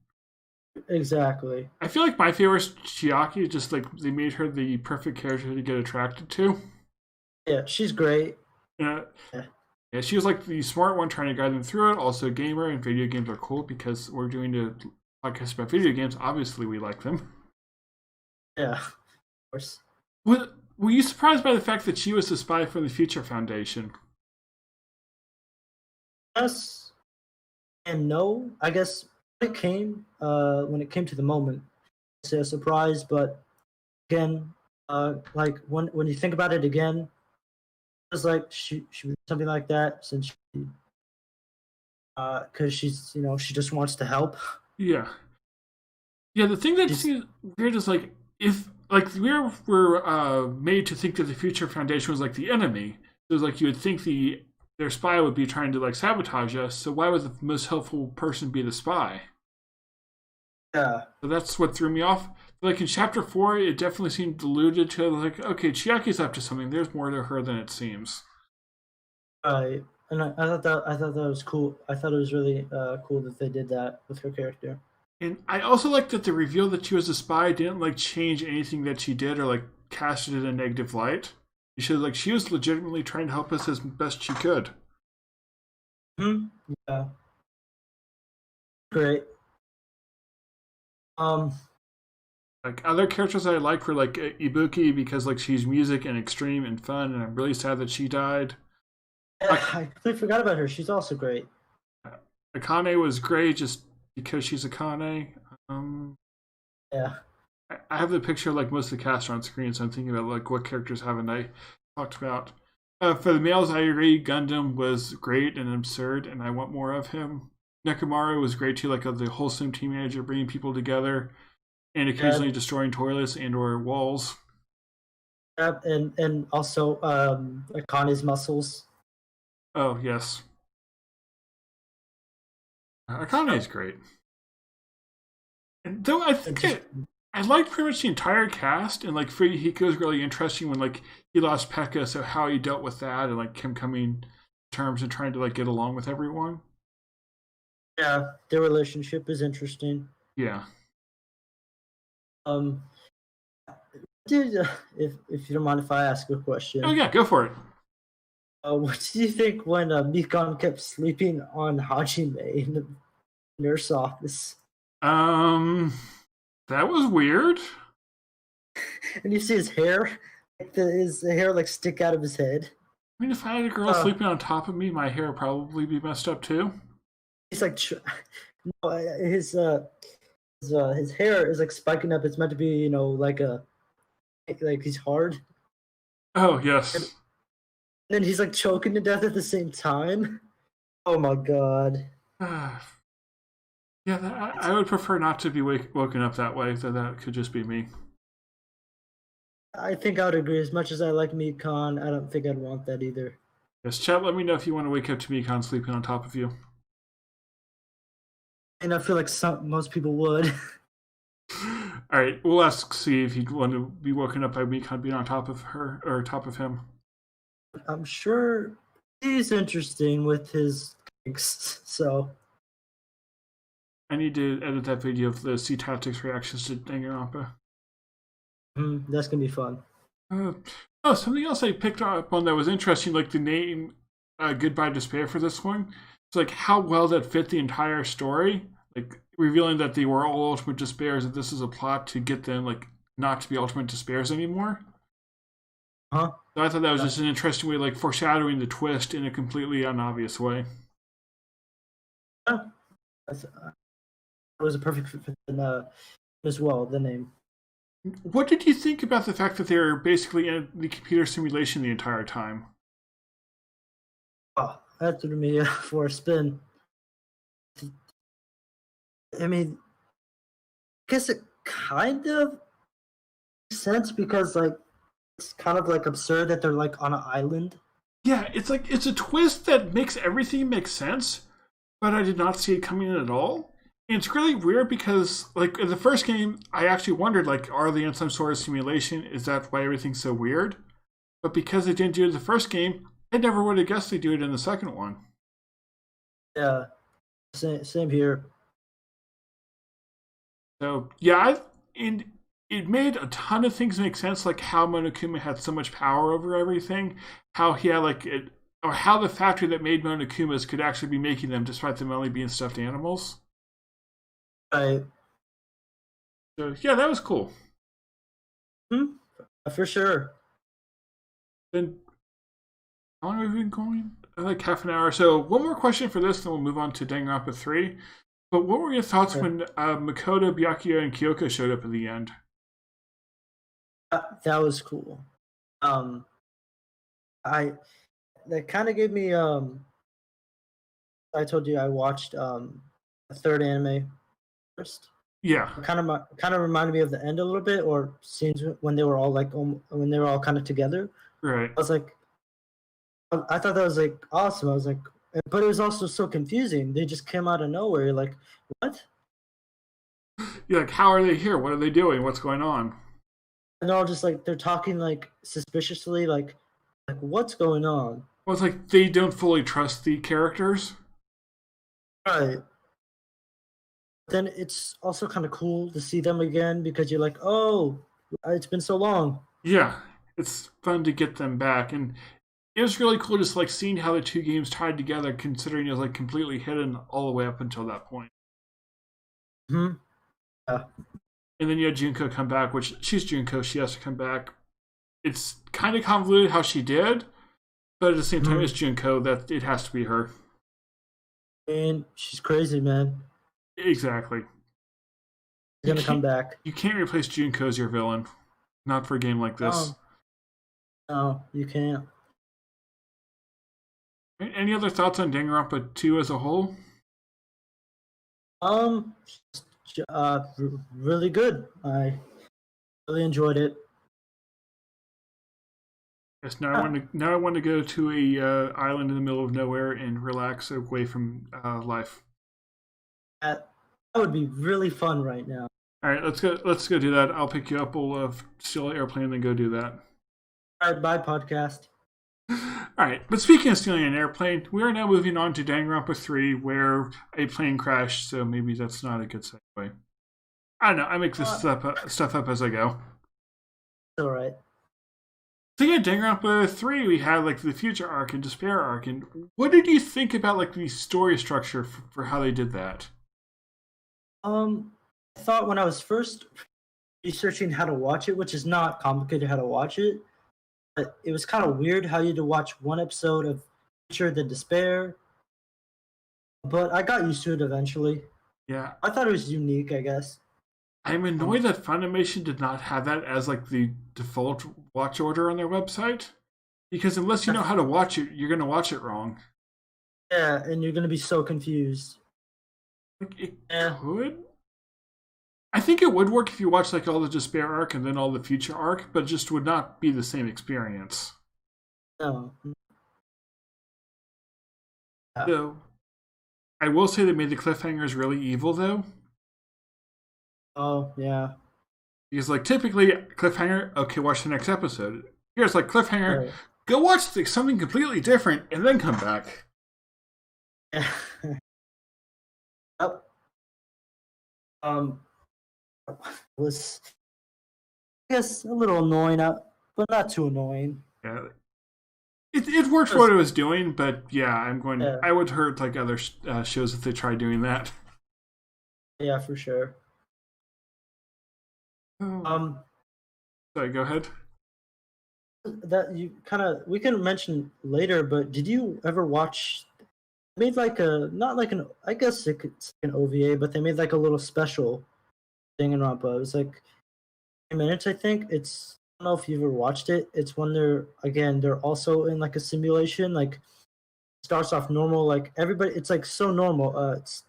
Exactly. I feel like my favorite is Chiaki, just like they made her the perfect character to get attracted to. Yeah, she's great. Yeah, Yeah. yeah, she was like the smart one trying to guide them through it. Also, a gamer, and video games are cool because we're doing a podcast about video games. Obviously, we like them. Yeah, of course. Were you surprised by the fact that she was the spy from the Future Foundation? Yes and no. I guess when it came to the moment, it's a surprise. But again, like when you think about it again, it's like she would do something like that since she, because she just wants to help. Yeah, yeah. The thing that She's seems weird is like if like we were made to think that the Future Foundation was like the enemy. So it's like you would think their spy would be trying to like sabotage us. So why would the most helpful person be the spy? yeah, So that's what threw me off. Like in chapter 4, it definitely seemed alluded to like, okay, Chiaki's up to something. There's more to her than it seems. right. And I thought that was cool. I thought it was really cool that they did that with her character. And I also like that the reveal that she was a spy didn't like change anything that she did or like cast it in a negative light. She was legitimately trying to help us as best she could. Hmm. Yeah, great. Um, Like other characters I like were like Ibuki because like she's music and extreme and fun, and I'm really sad that she died. Yeah, I completely forgot about her. She's also great. Akane was great just because she's Akane. Um, Yeah. I have the picture of like most of the cast on screen, so I'm thinking about like what characters haven't I talked about. For the males, I agree. Gundam was great and absurd, and I want more of him. Nekomaru was great too, like the wholesome teenager bringing people together and occasionally Yeah, destroying toilets and/or walls. yeah, and also Akane's muscles. Oh yes, Akane is great. And though I It think just I liked pretty much the entire cast, and like Furihiko was really interesting when like he lost Pekka, so how he dealt with that, and like him coming to terms and trying to like get along with everyone. yeah, their relationship is interesting. Yeah. Um, Dude, if you don't mind if I ask a Oh question, yeah, go for it. what did you think when Mikon kept sleeping on Hajime in the nurse office, Um, that was weird. and you see his hair, his hair like stick out of his head? I mean, if I had a girl Uh, sleeping on top of me, my hair would probably be messed up too. he's like, no, his hair is like spiking up. It's meant to be, like like he's hard, Oh and yes. then he's like choking to death at the same time. Oh my god. Yeah, I would prefer not to be woken up that way. So that could just be me. I think I would agree. As much as I like Mikon, I don't think I'd want that either. Yes, chat. Let me know if you want to wake up to me con sleeping on top of you. And I feel like most people would. All right, we'll ask see if he'd want to be woken up by me con being on top of her or top of him. I'm sure he's interesting with his gigs, so I need to edit that video of the C Tactics reactions to Danganronpa. that's gonna be fun. Uh, oh, something else I picked up on that was interesting, like the name "Goodbye Despair" for this one. It's like how well that fit the entire story, like revealing that they were all ultimate despairs. That this is a plot to get them like not to be ultimate despairs anymore. Huh? So I thought that was Yeah. just an interesting way, like foreshadowing the twist in a completely unobvious way. It was a perfect fit as well. The name. What did you think about the fact that they were basically in the computer simulation the entire time? Oh, that threw me for a spin. I mean, I guess it kind of makes sense because like it's kind of like absurd that they're like on an island. Yeah, it's like it's a twist that makes everything make sense, but I did not see it coming in at all. And it's really weird because, like, in the first game, I actually wondered, like, are they in some sort of simulation? Is that why everything's so weird? But because they didn't do it in the first game, I never would have guessed they do it in the second one. Yeah, same here. So yeah, and it made a ton of things make sense, like how Monokuma had so much power over everything, how he had like it, or how the factory that made Monokumas could actually be making them, despite them only being stuffed animals. Right. So yeah, that was cool. Hmm? For sure. Then how long have we been going? Like half an hour. So one more question for this, then we'll move on to Danganronpa 3. But what were your thoughts Okay. when Makoto, Byakuya, and Kyoko showed up at the end? That was cool. Um, I that kind of gave me I told you I watched a third anime first. Yeah, Kind of reminded me of the end a little bit, or scenes when they were all like when they were all kind of together. right. I was like, I thought that was like awesome. I was like, but it was also so confusing. They just came out of nowhere. You're like, what? You're like, how are they here? What are they doing? What's going on? And they're all just like they're talking like suspiciously, like what's going on? Well, it's like they don't fully trust the characters. Right. Then it's also kind of cool to see them again because you're like, oh, it's been so long. Yeah, it's fun to get them back, and it was really cool just like seeing how the two games tied together, considering it was like completely hidden all the way up until that point. Hmm. Yeah. And then you had Junko come back, which she's Junko, she has to come back. It's kind of convoluted how she did, but at the same time, it's Junko that it has to be her. And she's crazy, man. Exactly. She's gonna come back. You can't replace Junko as your villain. Not for a game like this. No, you can't. Any other thoughts on Danganronpa 2 as a whole? Really good. I really enjoyed it. Yes, now I want to go to a island in the middle of nowhere and relax away from life. That would be really fun right now. All right, let's go do that. I'll pick you up. We'll steal an airplane and then go do that. All right, bye, podcast. All right, but speaking of stealing an airplane, we are now moving on to Danganronpa 3, where a plane crashed, so maybe that's not a good segue. I don't know, I make this stuff up as I go. All right. So yeah, Danganronpa 3, we had like the Future arc and Despair arc, and what did you think about like the story structure for how they did that? I thought when I was first researching how to watch it, which is not complicated how to watch it, but it was kind of weird how you had to watch one episode of Future then Despair. But I got used to it eventually. Yeah. I thought it was unique, I guess. I'm annoyed that Funimation did not have that as like the default watch order on their website. Because unless you know how to watch it, you're going to watch it wrong. Yeah, and you're going to be so confused. Like, it could? I think it would work if you watched like all the Despair arc and then all the Future arc, but it just would not be the same experience. No. So, I will say they made the cliffhangers really evil, though. Oh, yeah. Because, like, typically, cliffhanger, okay, watch the next episode. Here's, like, cliffhanger, Right. Go watch something completely different and then come back. Yeah. Yep. Was, I guess, a little annoying, but not too annoying. Yeah. It worked for what it was doing, but yeah, I would hurt like other shows if they tried doing that. Yeah, for sure. Sorry, go ahead. That you we can mention later, but did you ever watch? Made like not like an, I guess it's like an OVA, but they made like a little special thing in Rampa. It was like 10 minutes, I think. I don't know if you've ever watched it. It's when they're also in like a simulation. Like starts off normal, like everybody. It's like so normal. It's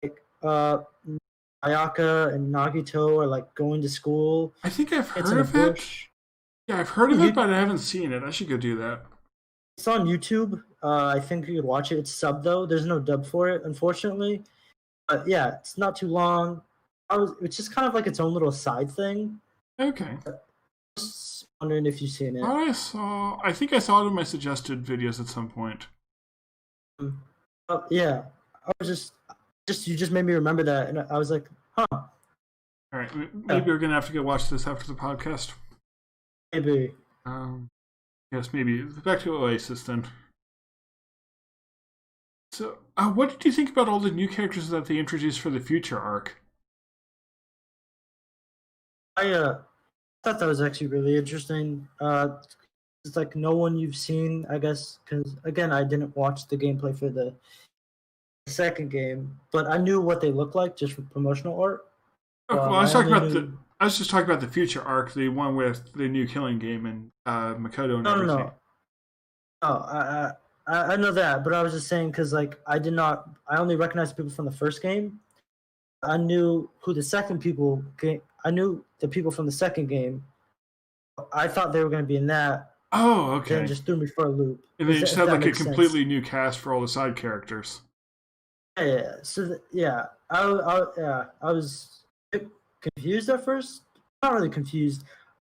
like Ayaka and Nagito are like going to school. I think I've heard of it. Yeah, I've heard of it, but I haven't seen it. I should go do that. It's on YouTube. I think you could watch it. It's subbed though. There's no dub for it, unfortunately. But yeah, it's not too long. It's just kind of like its own little side thing. Okay. Just wondering if you've seen it. I think I saw it in my suggested videos at some point. Yeah, I was you just made me remember that, and I was like, huh. All right, maybe we're gonna have to go watch this after the podcast. Maybe. Yes, maybe. Back to Oasis then. So, what did you think about all the new characters that they introduced for the Future arc? I thought that was actually really interesting. It's like no one you've seen, I guess, because again, I didn't watch the gameplay for the second game, but I knew what they looked like just from promotional art. Okay, well, I was just talking about the Future arc, the one with the new Killing Game and Makoto and everything. No. Oh, I know that, but I was just saying because like I only recognized people from the first game. I knew who the second people. I knew the people from the second game. I thought they were going to be in that. Oh, okay. Then just threw me for a loop. And they just had like a completely new cast for all the side characters. Yeah. So I was a bit confused at first. Not really confused.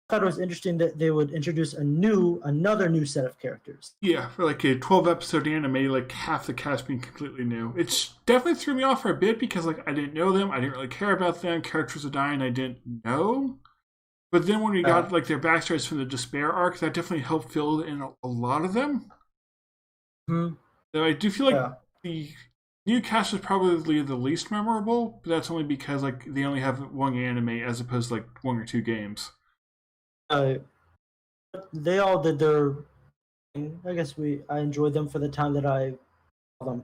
I thought it was interesting that they would introduce another new set of characters. Yeah, for like a 12-episode anime, like half the cast being completely new. It definitely threw me off for a bit because like I didn't know them, I didn't really care about them. Characters are dying, I didn't know. But then when we got like their backstories from the Despair arc, that definitely helped fill in a lot of them. Mm-hmm. So I do feel like New cast is probably the least memorable, but that's only because like they only have one anime as opposed to like one or two games. Uh, they all did their. I guess I enjoyed them for the time that I saw them.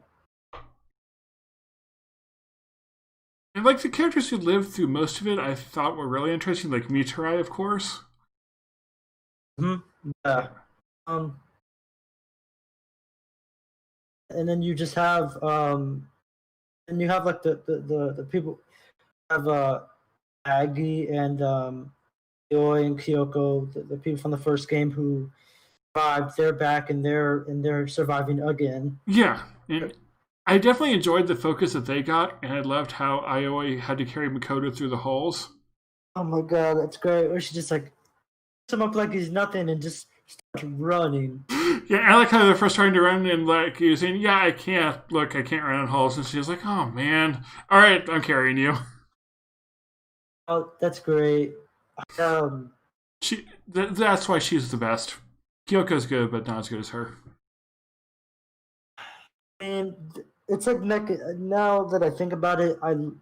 And like the characters who lived through most of it, I thought were really interesting, like Mitarai, of course. Yeah. Um, and then you just have and you have like the people have Aggie and Yoi and Kyoko, the people from the first game who survived. They're back and they're surviving again. Yeah, and I definitely enjoyed the focus that they got, and I loved how Ioi had to carry Makoto through the holes. Oh my god, that's great. Or she just like picks him up like he's nothing and just starts running. Yeah, I like how they're first trying to run and like he was saying, "Yeah, I can't. Look, I can't run in holes," and she was like, "Oh man, all right, I'm carrying you." Oh, that's great. Um, That's why she's the best. Kyoko's good, but not as good as her. and it's like now that I think about it, I love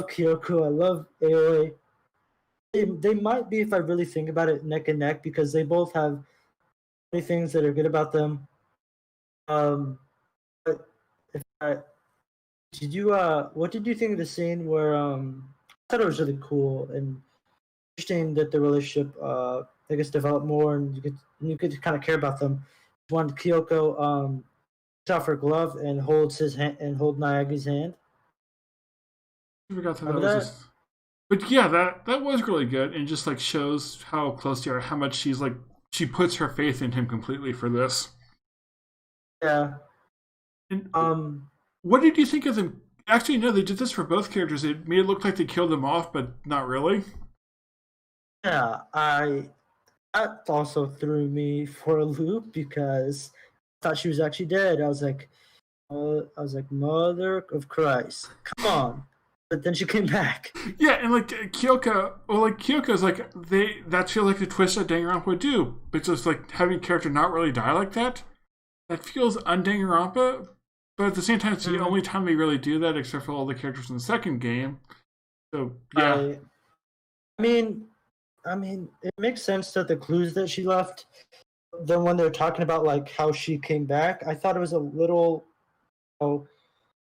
Kyoko. I love Aoi. They might be, if I really think about it, neck and neck because they both have many things that are good about them. But if I, did you what did you think of the scene where I thought it was really cool and interesting that the relationship I guess developed more and you could kind of care about them. One Kyoko takes off her glove and holds his hand and hold Nayagi's hand. I forgot that Remember was that? just. But yeah, that was really good, and just like shows how close they are, how much she's like she puts her faith in him completely for this. Yeah. And Um what did you think of them? Actually, no, they did this for both characters. It made it look like they killed them off, but not really. yeah, I that also threw me for a loop because I thought she was actually dead. I was like, Mother of Christ, come on! But then she came back. Yeah, and like Kyoko, well, like Kyoko's like they that feels like the twist that Danganronpa would do, but just like having a character not really die like that, that feels un-Danganronpa. But at the same time, it's the Mm, only time they really do that, except for all the characters in the second game. So yeah, I, I mean, it makes sense that the clues that she left. Then when they're talking about like how she came back, I thought it was a little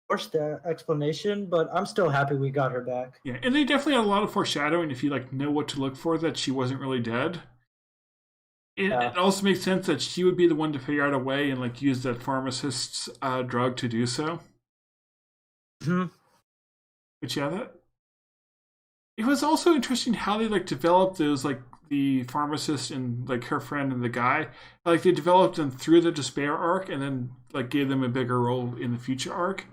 forced explanation, but I'm still happy we got her back. yeah, and they definitely had a lot of foreshadowing. If you like know what to look for, that she wasn't really dead. Yeah. It also makes sense that she would be the one to figure out a way and like use that pharmacist's drug to do so. Mhm. But yeah, that it was also interesting how they like developed those like the pharmacist and like her friend and the guy like they developed them through the despair arc and then like gave them a bigger role in the future arc.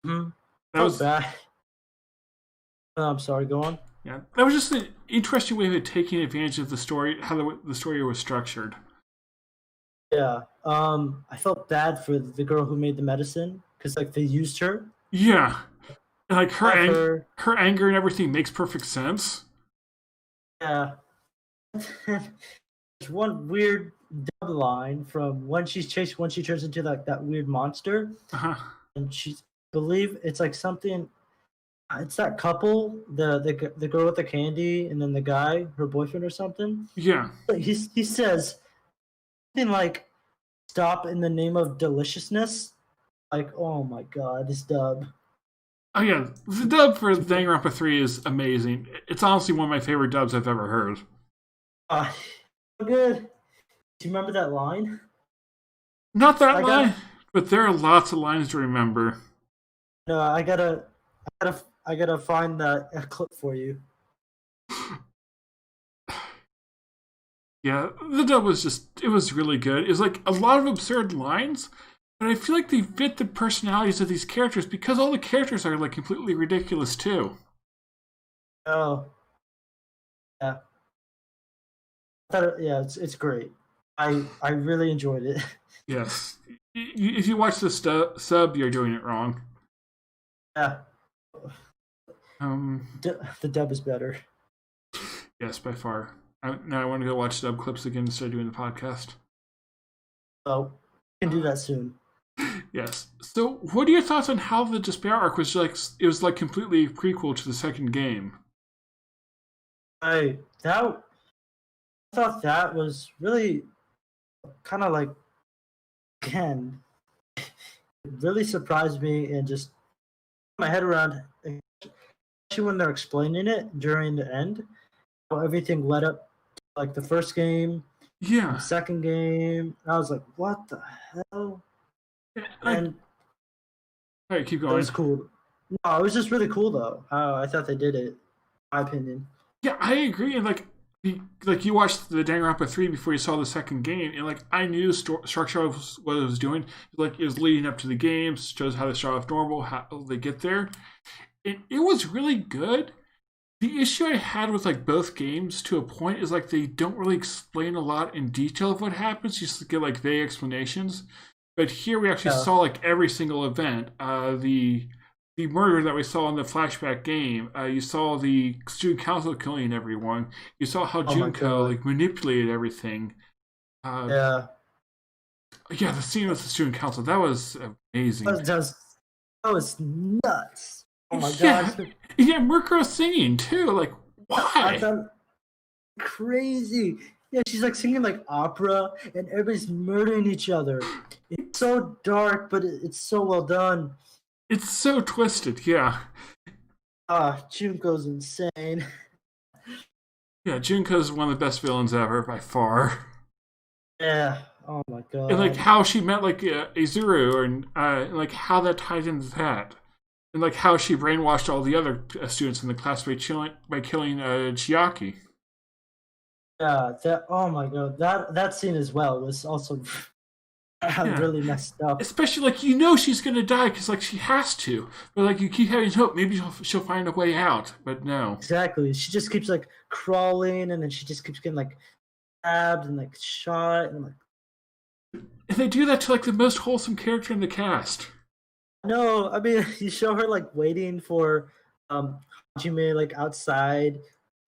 Mhm. That Felt was bad. I'm sorry. Go on. yeah, that was just an interesting way of taking advantage of the story, how the story was structured. Yeah. I felt bad for the girl who made the medicine because like they used her. Yeah, and, like Have her. her anger and everything makes perfect sense. Yeah. There's one weird dub line from when she turns into like that weird monster, Uh-huh. and she's believe it's like something. It's that couple, the girl with the candy, and then the guy, her boyfriend or something. Yeah. He says something like "Stop in the name of deliciousness." Like, oh my god, this dub. Oh yeah, the dub for Danganronpa 3 is amazing. It's honestly one of my favorite dubs I've ever heard. Uh, so good. Do you remember that line? Not that I line, got but there are lots of lines to remember. no. I gotta find that a clip for you. Yeah, the dub was it was really good. It was like a lot of absurd lines, but I feel like they fit the personalities of these characters because all the characters are like completely ridiculous too. Oh, yeah. Yeah, it's great. I really enjoyed it. Yes. If you watch the sub, you're doing it wrong. Yeah, Um, the dub is better. yes, by far. Now I want to go watch dub clips again and start doing the podcast. So we can do that soon. Yes. So, what are your thoughts on how the Despair arc was like? It was like completely prequel to the second game. I that I thought that was really kind of like again, it really surprised me and just put my head around, especially when they're explaining it during the end, how everything led up to, like the first game, the Yeah. second game. I was like, what the hell? Like, And all right, keep it going. was cool. No, it was just really cool though. How I thought they did it, in my opinion. Yeah, I agree. And like you watched the Danganronpa 3 before you saw the second game, and like I knew structure was what it was doing. Like it was leading up to the games, shows how they start off normal, how they get there. And it was really good. The issue I had with like both games to a point is like they don't really explain a lot in detail of what happens. You just get like vague explanations. But here we actually Yeah. saw like every single event. The murder that we saw in the flashback game. You saw the student council killing everyone. You saw how Oh my Junko god. like manipulated everything. Uh, Yeah. yeah, the scene with the student council that was amazing. That was, that was nuts. Oh my Yeah, god. yeah, Murko singing too. Like I why? thought crazy. Yeah, she's like singing like opera, and everybody's murdering each other. It's so dark, but it's so well done. It's so twisted. Yeah, Ah, Junko's insane. yeah. Junko's one of the best villains ever by far. Yeah. Oh my And like god. how she met like Izuru and like how that tied into that. And like how she brainwashed all the other students in the class by killing Chiaki. Yeah. That. Oh my god. That scene as well was also Yeah, really messed up. especially like you know she's gonna die because like she has to, but like you keep having hope maybe she'll find a way out, but no. Exactly. She just keeps like crawling, and then she just keeps getting like stabbed and like shot, and I'm like, And they do that to like the most wholesome character in the cast. no. I mean, you show her like waiting for um Hajime like outside,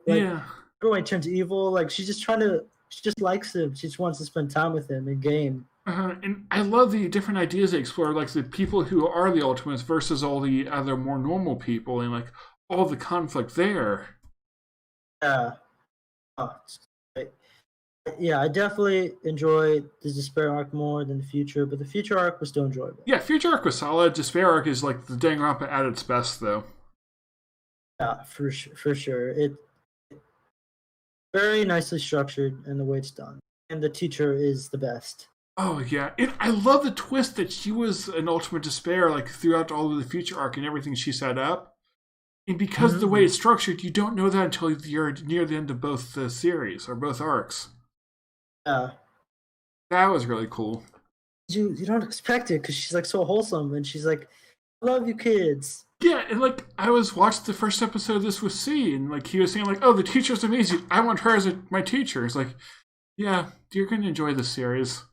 like Yeah. everyone turns evil. Like she's just trying to. She just likes him. She just wants to spend time with him in game. And I love the different ideas they explore, like the people who are the Ultimates versus all the other more normal people, and like all the conflict there. Yeah. Oh, it's great. Yeah, I definitely enjoy the Despair arc more than the Future, but the Future arc was still enjoyable. Yeah, Future Arc was solid. Despair Arc is like the Danganronpa at its best, though. Yeah, for sure. It very nicely structured and the way it's done, and the teacher is the best. Oh yeah, I love the twist that she was an Ultimate Despair, like throughout all of the Future Arc and everything she set up. And because of the way Mm-hmm. it's structured, you don't know that until you're near the end of both the series or both arcs. Yeah, That was really cool. you don't expect it because she's like so wholesome, and she's like, "I love you, kids." Yeah, and like I was watched the first episode of this with C, and like he was saying like, "Oh, the teacher's amazing. I want her as my teacher." It's like, yeah, you're gonna enjoy this series.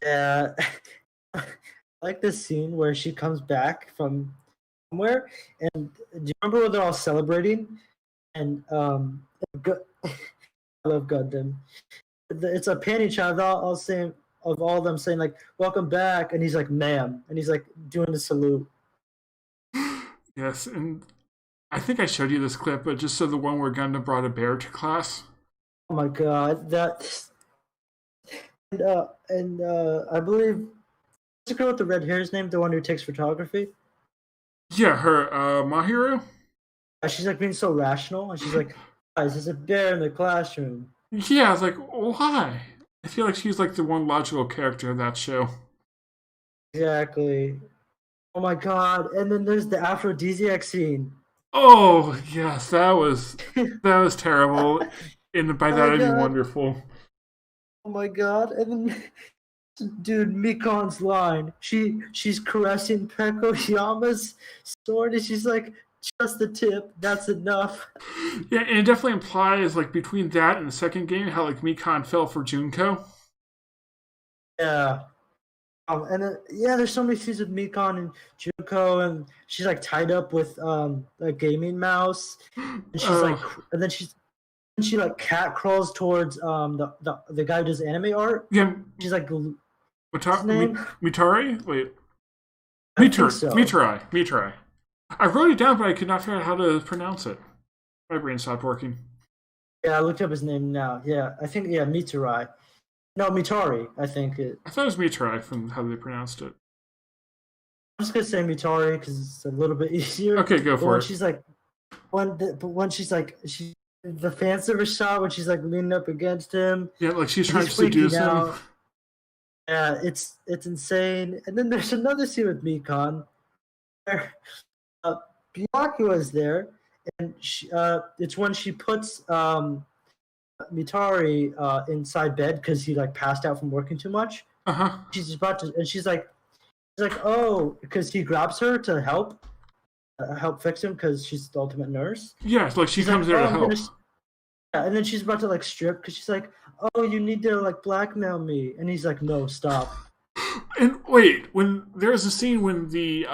Yeah, I like this scene where she comes back from somewhere, and do you remember when they're all celebrating? And I love Gundam. It's a panty shot of all saying of all of them saying like "Welcome back," and he's like "Ma'am," and he's like doing the salute. Yes, and I think I showed you this clip, but just so the one where Gundam brought a bear to class. Oh my god, that and I believe what's the girl with the red hair's name, the one who takes photography. Yeah, her Mahiru. She's like being so rational, and she's like, "Guys, there's a bear in the classroom." Yeah, I was like, why? I feel like she's like the one logical character of that show. Exactly. Oh my god! And then there's the aphrodisiac scene. Oh yes, that was terrible, and by Oh that my I mean god! wonderful. Oh my god! And then dude, Mikon's line. She's caressing Pekoyama's sword, and she's like, "Just the tip. That's enough." Yeah, and it definitely implies like between that and the second game how like Mikan fell for Junko. Yeah. And yeah, there's so many scenes with Mikon and Junko, and she's like tied up with a gaming mouse, and she's like, Oh, and then she like cat crawls towards the guy who does anime art. yeah. She's like His name? Mitari? Wait. I think so. Mitari. I wrote it down, but I could not figure out how to pronounce it. My brain stopped working. Yeah, I looked up his name now. Yeah, I think Mitari. No, Mitari. I think it. I thought it was Mitari from how they pronounced it. I'm just gonna say Mitari because it's a little bit easier. Okay, go But for when it. she's like, when she's like, the fan service shot when she's like leaning up against him. Yeah, like she's and trying to he's seduce freaking him. out. Yeah, it's insane. And then there's another scene with Mikan where Byakuya is there, and it's when she puts Mitari inside bed because he like passed out from working too much. Uh huh. She's about to, and she's like, oh, because he grabs her to help fix him because she's the ultimate nurse. Yeah, it's like she She's comes like, there oh, to help. yeah, and then she's about to like strip because she's like, oh, you need to like blackmail me, and he's like, no, stop. And wait, when there's a scene when the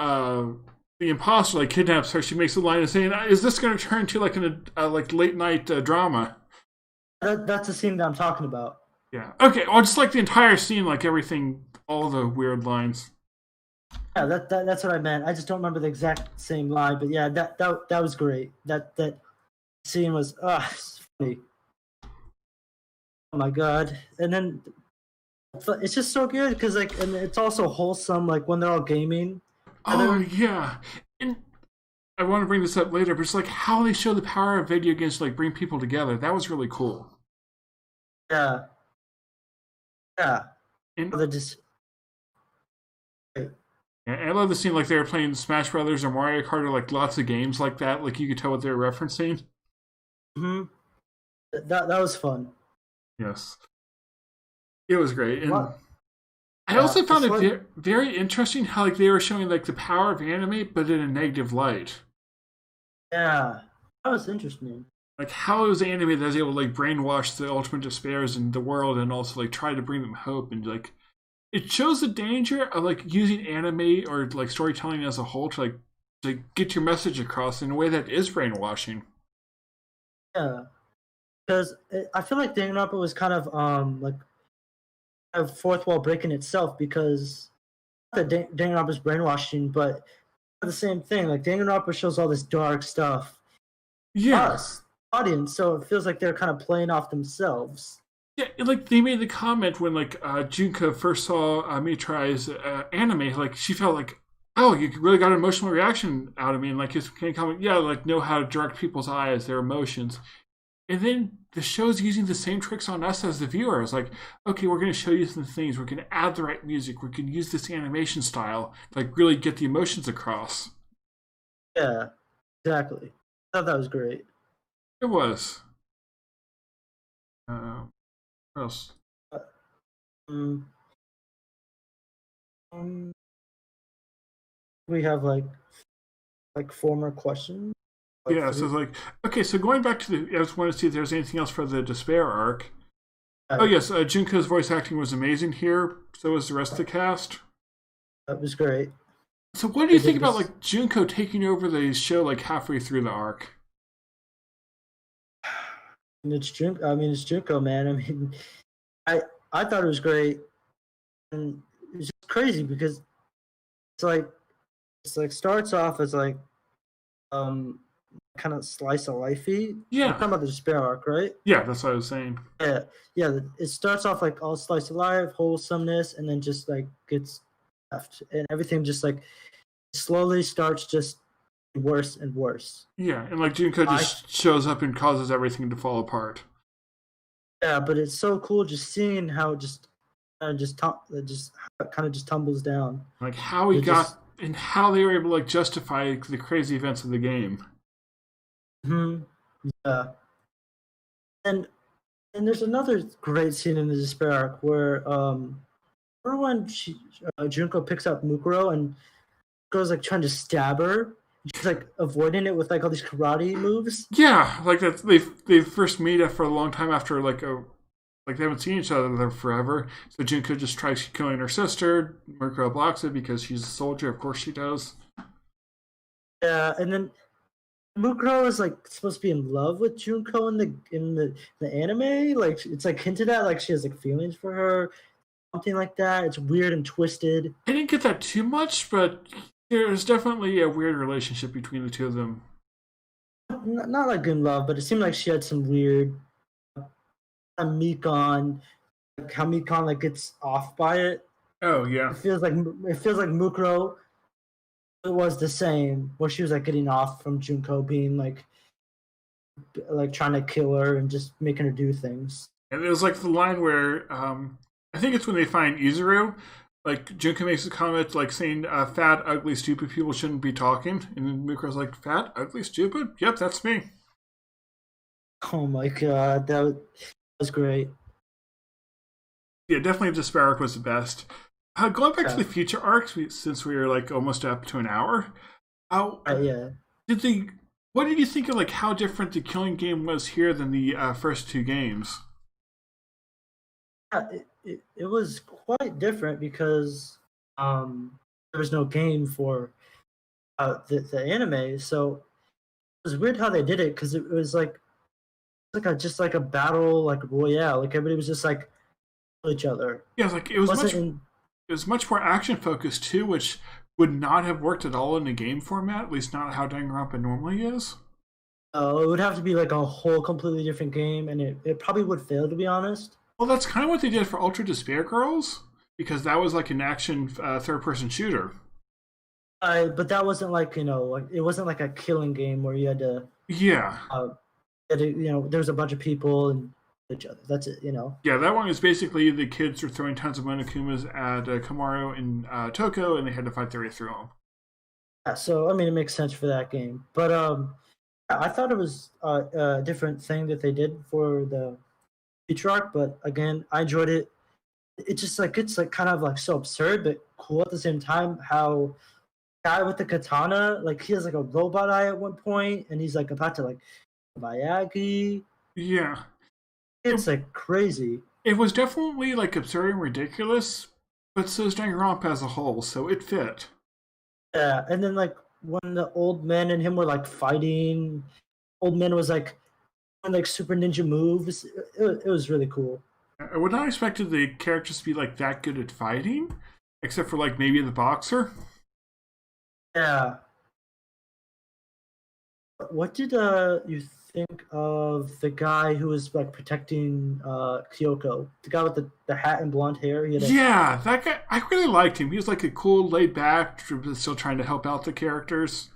imposter like kidnaps her, she makes a line of saying, "Is this going to turn to like like late night drama?" That's the scene that I'm talking about. Yeah. Okay. Well, just like the entire scene, like everything, all the weird lines. Yeah, that's what I meant. I just don't remember the exact same line, but yeah, that was great. That scene was it's funny. Oh my god! And then it's just so good because like, and it's also wholesome. Like when they're all gaming. Oh yeah, and I want to bring this up later, but it's like how they show the power of video games to like bring people together. That was really cool. Yeah. Yeah. And They're just. I love the scene like they were playing Smash Brothers or Mario Kart or like lots of games like that. Like you could tell what they were referencing. Hmm. That was fun. Yes, it was great, and What? I Yeah, also found it's it like very interesting how like they were showing like the power of anime, but in a negative light. yeah, that was interesting. Like how it was anime that was able to like brainwash the ultimate despairs in the world, and also like try to bring them hope, and like it shows the danger of like using anime or like storytelling as a whole to get your message across in a way that is brainwashing. Yeah, because I feel like Danganronpa was kind of like a fourth wall breaking itself because the Danganronpa is brainwashing, but the same thing. Like Danganronpa shows all this dark stuff. Yeah. Us audience, so it feels like they're kind of playing off themselves. Yeah, like they made the comment when like Junka first saw Mitrai's anime, like she felt like, oh, you really got an emotional reaction out of me, and like his comment, yeah, like know how to direct people's eyes, their emotions, and then the show's using the same tricks on us as the viewers. Like, okay, we're going to show you some things, we're going to add the right music, we're going to use this animation style, to, like really get the emotions across. Yeah, exactly. I thought that was great. It was. What else? Um, um, we have like four more questions. Like Yeah, so it's like, okay, so going back to I just wanted to see if there's anything else for the Despair arc. Oh, yes, Junko's voice acting was amazing here. So was the rest of the cast. That was great. So what do you think about like Junko taking over the show like halfway through the arc? And it's Junko. I mean, it's Junko, man. I mean, I thought it was great, and it's just crazy because it's like starts off as like kind of slice of lifey. Yeah. You're talking about the Despair arc, right? Yeah, that's what I was saying. Yeah. It starts off like all slice of life, wholesomeness, and then just like gets left, and everything just like slowly starts just worse and worse. Yeah, and like Junko just shows up and causes everything to fall apart. Yeah, but it's so cool just seeing how just kind of just tumbles down. Like how he got and how they were able to like justify the crazy events of the game. Yeah. And there's another great scene in the Despair arc where remember when Junko picks up Mukuro and goes like trying to stab her. She's like avoiding it with like all these karate moves. Yeah, like that they first meet for a long time after like they haven't seen each other forever. So Junko just tries killing her sister. Mukuro blocks it because she's a soldier. Of course she does. Yeah, and then Mukuro is like supposed to be in love with Junko in the anime. Like it's like hinted at like she has like feelings for her. something like that. It's weird and twisted. I didn't get that too much, but there's definitely a weird relationship between the two of them. Not like in love, but it seemed like she had some weird Mikon, like how Mikon like gets off by it. Oh yeah, It feels like Mukuro. It was the same where she was like getting off from Junko being like trying to kill her and just making her do things. and it was like the line where I think it's when they find Izuru. Like Junko makes a comment like saying, "Fat, ugly, stupid people shouldn't be talking," and then Mikuro's like, "Fat, ugly, stupid? Yep, that's me." Oh my god, that was great. Yeah, definitely the Sparrow was the best. Going back to Yeah, the future arcs, since we were like almost up to an hour, uh, yeah. did they? What did you think of like how different the Killing Game was here than the first two games? Yeah, it was quite different because there was no game for the anime, so it was weird how they did it because it was like a just like a battle like royale, like everybody was just like kill each other. Yeah, like It wasn't in it was much more action focused too, which would not have worked at all in a game format. At least not how Danganronpa normally is. it would have to be like a whole completely different game, and it probably would fail to be honest. Well, that's kind of what they did for Ultra Despair Girls, because that was like an action third person shooter. But that wasn't like like it wasn't like a killing game where Yeah, uh, there was a bunch of people and each other. That's it. yeah, that one is basically the kids were throwing tons of Monokumas at Kamaru and Toko, and they had to fight their way through them. Yeah, so I mean, it makes sense for that game. But I thought it was a different thing that they did for the feature arc. But again, I enjoyed it. It just like it's like kind of like so absurd but cool at the same time. How guy with the katana, like he has like a robot eye at one point, and he's like about to like Miyagi. Yeah, it, It's like crazy. it was definitely like absurd and ridiculous, but so is Danganronpa as a whole, so it fit. Yeah, and then like when the old man and him were like fighting, old man was like doing like super ninja moves. It was really cool. I would not expected the characters to be like that good at fighting, except for like maybe the boxer. Yeah. What did you think of the guy who was like protecting Kyoko? The guy with the hat and blonde hair. He had a Yeah, that guy. I really liked him. He was like a cool, laid back, still trying to help out the characters.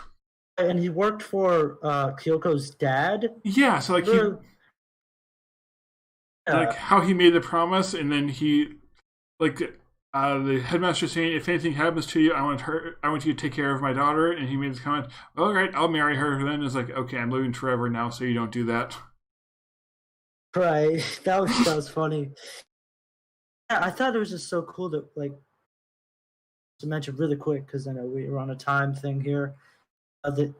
and he worked for Kyoko's dad. Yeah, so like he Really- like Yeah, how he made the promise, and then he like the headmaster saying, "If anything happens to you, I want you to take care of my daughter." And he made the comment, "All right, I'll marry her." Then it's like, "Okay, I'm living forever now, so you don't do that." right. That was funny. Yeah, I thought it was just so cool that like to mention really quick because I know we were on a time thing here. That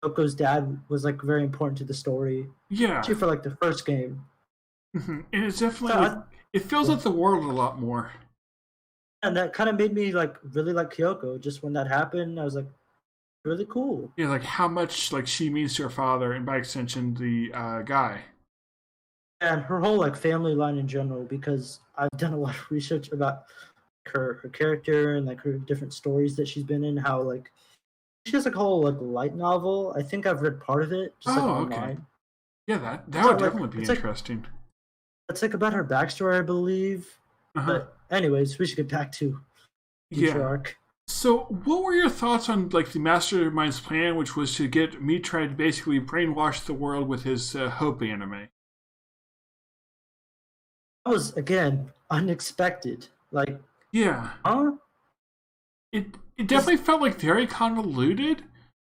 Kyoko's dad was like very important to the story, Yeah, especially for like the first game. and it's So definitely like it fills out the world a lot more. and that kind of made me like really like Kyoko. Just when that happened, I was like really cool. Yeah, like how much like she means to her father, and by extension, the guy. And her whole like family line in general, because I've done a lot of research about her character and like her different stories that she's been in. How like she has like a whole like light novel. I think I've read part of it just like Oh, okay. online. Yeah, that It's would not like definitely be it's like interesting. it's like about her backstory, I believe. Uh huh. But anyways, we should get back to future Yeah. arc. So, what were your thoughts on like the mastermind's plan, which was to get Mitra to basically brainwash the world with his Hope anime? That was again unexpected. Like, Yeah, huh? it Is definitely felt like very convoluted,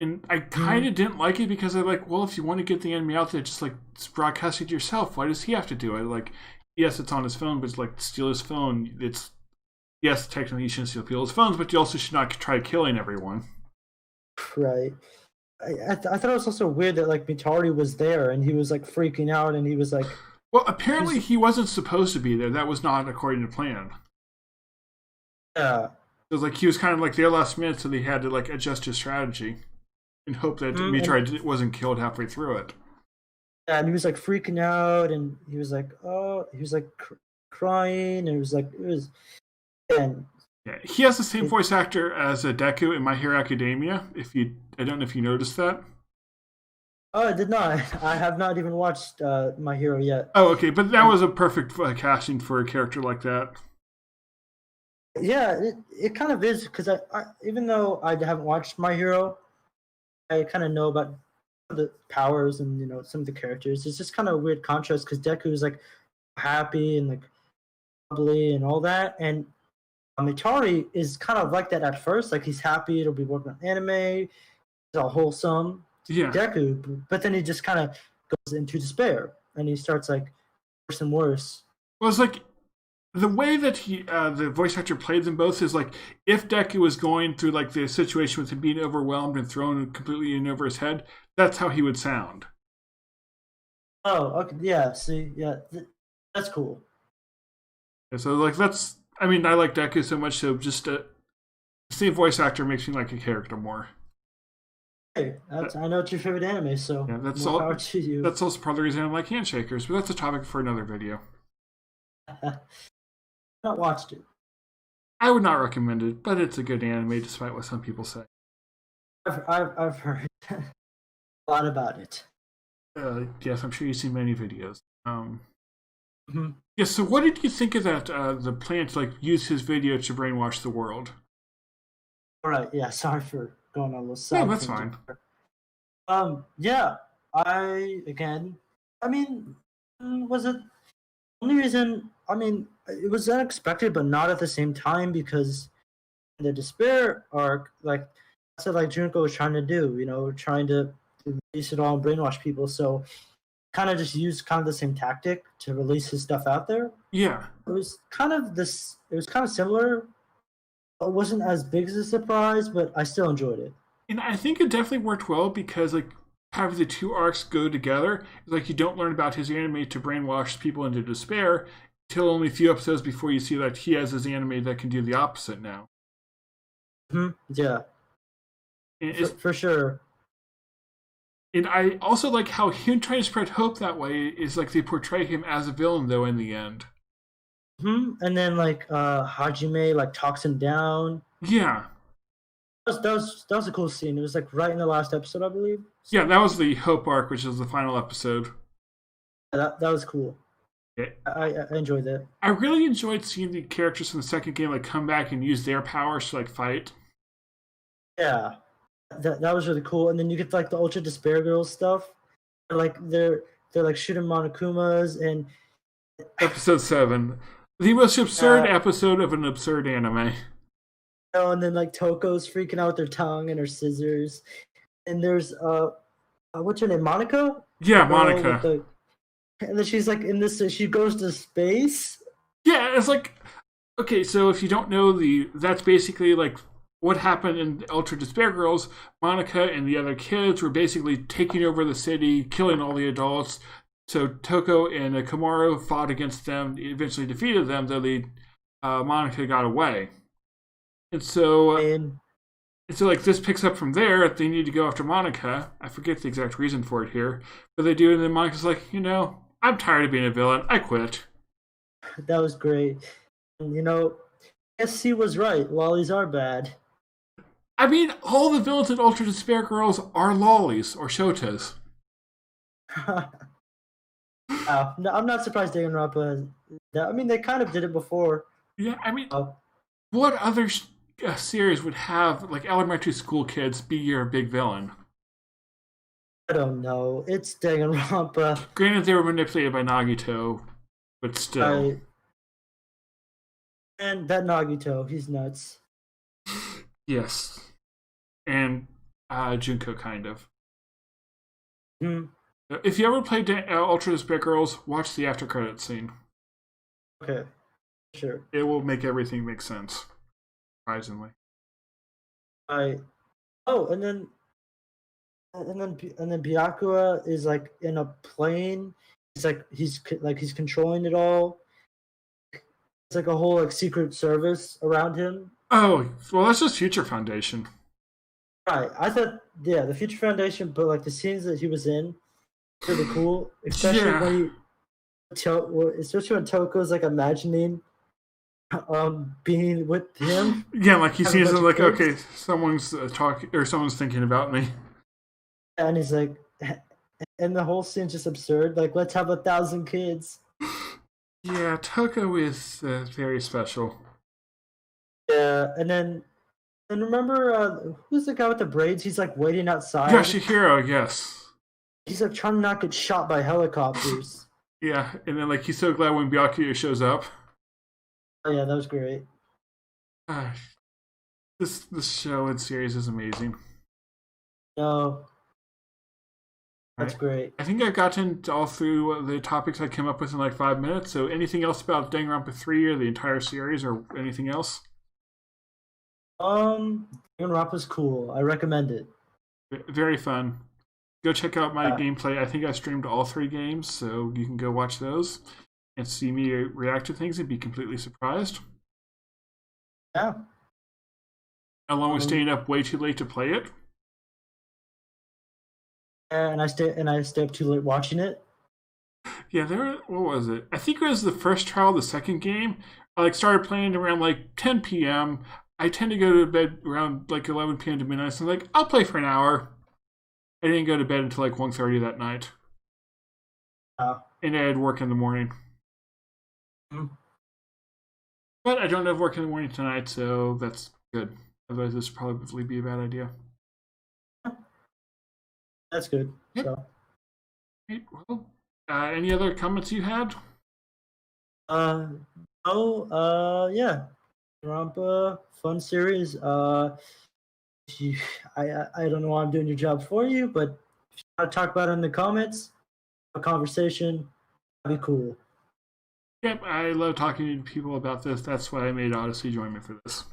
and I kind mhm. of didn't like it because I like, well, if you want to get the anime out there, just like broadcast it yourself. Why does he have to do it? Like, yes, it's on his phone, but it's like steal his phone. It's yes, technically you shouldn't steal people's phones, but you also should not try killing everyone. Right. I thought it was also weird that like Mitari was there and he was like freaking out and he was like Well, apparently he's he wasn't supposed to be there. That was not according to plan. yeah. It was like he was kind of like there last minute, so they had to like adjust his strategy and hope that And Mitra wasn't killed halfway through it. yeah, and he was like freaking out and he was like oh he was like crying. And and Yeah, he has the same it, voice actor as Deku in My Hero Academia. I don't know if you noticed that. oh, I did not. I have not even watched My Hero yet. Oh, okay, but that And was a perfect casting for a character like that. yeah, it kind of is because I even though I haven't watched My Hero, I kind of know about the powers and some of the characters. It's just kind of a weird contrast because Deku is like happy and like bubbly and all that, and Mitari is kind of like that at first. Like he's happy to be working on anime, he's all wholesome. Yeah. Deku, but then he just kind of goes into despair and he starts like worse and worse. Well, it's like the way that the voice actor played them both is like if Deku was going through like the situation with him being overwhelmed and thrown completely in over his head, that's how he would sound. Oh, okay, yeah. See, yeah, that's cool. And so like that's, I mean, I like Deku so much, so just the same voice actor makes me like a character more. Hey, I know it's your favorite anime, so Yeah, that's more all. power to you. That's also part of the reason I like Handshakers, but that's a topic for another video. Not watched it. I would not recommend it, but it's a good anime, despite what some people say. I've heard a lot about it. Yes, I'm sure you've seen many videos. Mhm. Yeah, so what did you think of that? The plan to like use his video to brainwash the world. All right, yeah. Sorry for going on a little No, side that's tangent. fine. Yeah. I mean, was it only reason? I mean, it was unexpected, but not at the same time because the despair arc, like that's what like Junko was trying to do. Trying to release it all and brainwash people. So kind of just used kind of the same tactic to release his stuff out there. Yeah, It was kind of this. It was kind of similar. It wasn't as big as a surprise, but I still enjoyed it. and I think it definitely worked well because like having the two arcs go together is like you don't learn about his anime to brainwash people into despair till only a few episodes before you see that he has his anime that can do the opposite now. Yeah, And, for sure. and I also like how him trying to spread hope that way is like they portray him as a villain though in the end. And then like Hajime like talks him down. Yeah, That was a cool scene. It was like right in the last episode, I believe. yeah, that was the hope arc, which is the final episode. That was cool. Yeah. I enjoyed that. I really enjoyed seeing the characters from the second game like come back and use their powers to like fight. Yeah, that was really cool. And then you get like the Ultra Despair Girls stuff. Like they're like shooting Monokumas and Episode 7. The most absurd uh, episode of an absurd anime. and then like Toko's freaking out with her tongue and her scissors. And there's what's her name, Monica? Yeah, The girl Monica. and then she's like in this. She goes to space. Yeah, it's like, okay, so if you don't know that's basically like what happened in Ultra Despair Girls. Monica and the other kids were basically taking over the city, killing all the adults. So Toko and Kamaru fought against them, eventually defeated them, though Monica got away. And so, And like this picks up from there. They need to go after Monica. I forget the exact reason for it here, but they do, and then Monica's like, I'm tired of being a villain. I quit. that was great. And, SC was right. Lollies are bad. I mean, all the villains in Ultra Despair Girls are lollies or shotas. No, I'm not surprised Danganronpa has that. I mean, they kind of did it before. Yeah, I mean, Uh, what other series would have like elementary school kids be your big villain? I don't know. It's Danganronpa. Granted, they were manipulated by Nagito, but still. And that Nagito, he's nuts. Yes. And Junko, kind of. Hmm. If you ever played Ultra Despair Girls, watch the after credit scene. Okay, sure. It will make everything make sense. Surprisingly. Oh, and then Byakuya is like in a plane. It's like he's controlling it all. It's like a whole like secret service around him. Oh, well, that's just Future Foundation. Right. I thought, yeah, the Future Foundation, but like the scenes that he was in, really cool. Especially Yeah. especially when Toko's like imagining being with him, Yeah, like he having a sees bunch it of like, kids, okay, someone's talking or someone's thinking about me. and he's like, and the whole scene's just absurd. Like, let's have 1,000 kids. Yeah, Toko is very special. Yeah, and remember who's the guy with the braids? He's like waiting outside. Yoshihiro, yes. He's like trying to not get shot by helicopters. Yeah, and then like he's so glad when Byakuya shows up. Oh yeah, that was great. Uh, this show and series is amazing. No, that's Right. great. I think I got into all through the topics I came up with in like 5 minutes. So anything else about Danganronpa 3 or the entire series or anything else? Danganronpa's cool. I recommend it. Very fun. Go check out my Uh, gameplay. I think I streamed all 3 games, so you can go watch those and see me react to things and be completely surprised. yeah. Along with Um, staying up way too late to play it. and I stay up too late watching it. Yeah, what was it? I think it was the first trial of the second game. I like started playing around like 10 p.m. I tend to go to bed around like 11 p.m. to midnight, so I'm like, I'll play for an hour. I didn't go to bed until like 1:30 that night. Uh, And I had work in the morning. mm, But I don't have work in the morning tonight, so that's good. Otherwise, this would probably be a bad idea. that's good. Yep. So, Right, well, any other comments you had? uh, yeah. Danganronpa, fun series. I don't know why I'm doing your job for you, but if you want to talk about it in the comments, a conversation, that'd be cool. Yep, I love talking to people about this. That's why I made Odyssey join me for this.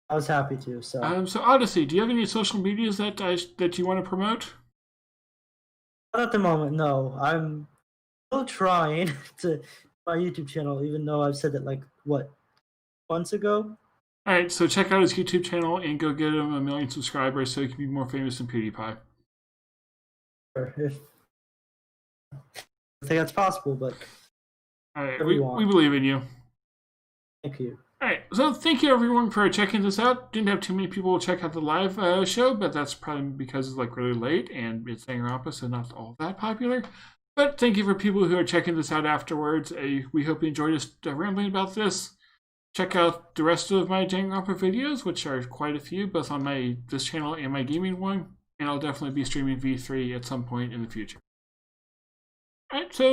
I was happy to. So, So Odyssey, do you have any social medias that you want to promote? not at the moment, no. I'm still trying to my YouTube channel, even though I've said that like what months ago. All right, so check out his YouTube channel and go get him 1 million subscribers so he can be more famous than PewDiePie. Or if I think that's possible, but All right, whatever we you want. believe in you. Thank you. All right, so thank you everyone for checking this out. Didn't have too many people check out the live show, but that's probably because it's like really late and it's Danganronpa, so not all that popular. But thank you for people who are checking this out afterwards. We hope you enjoyed us rambling about this. Check out the rest of my Danganronpa videos, which are quite a few, both on this channel and my gaming one. And I'll definitely be streaming V3 at some point in the future. All right, so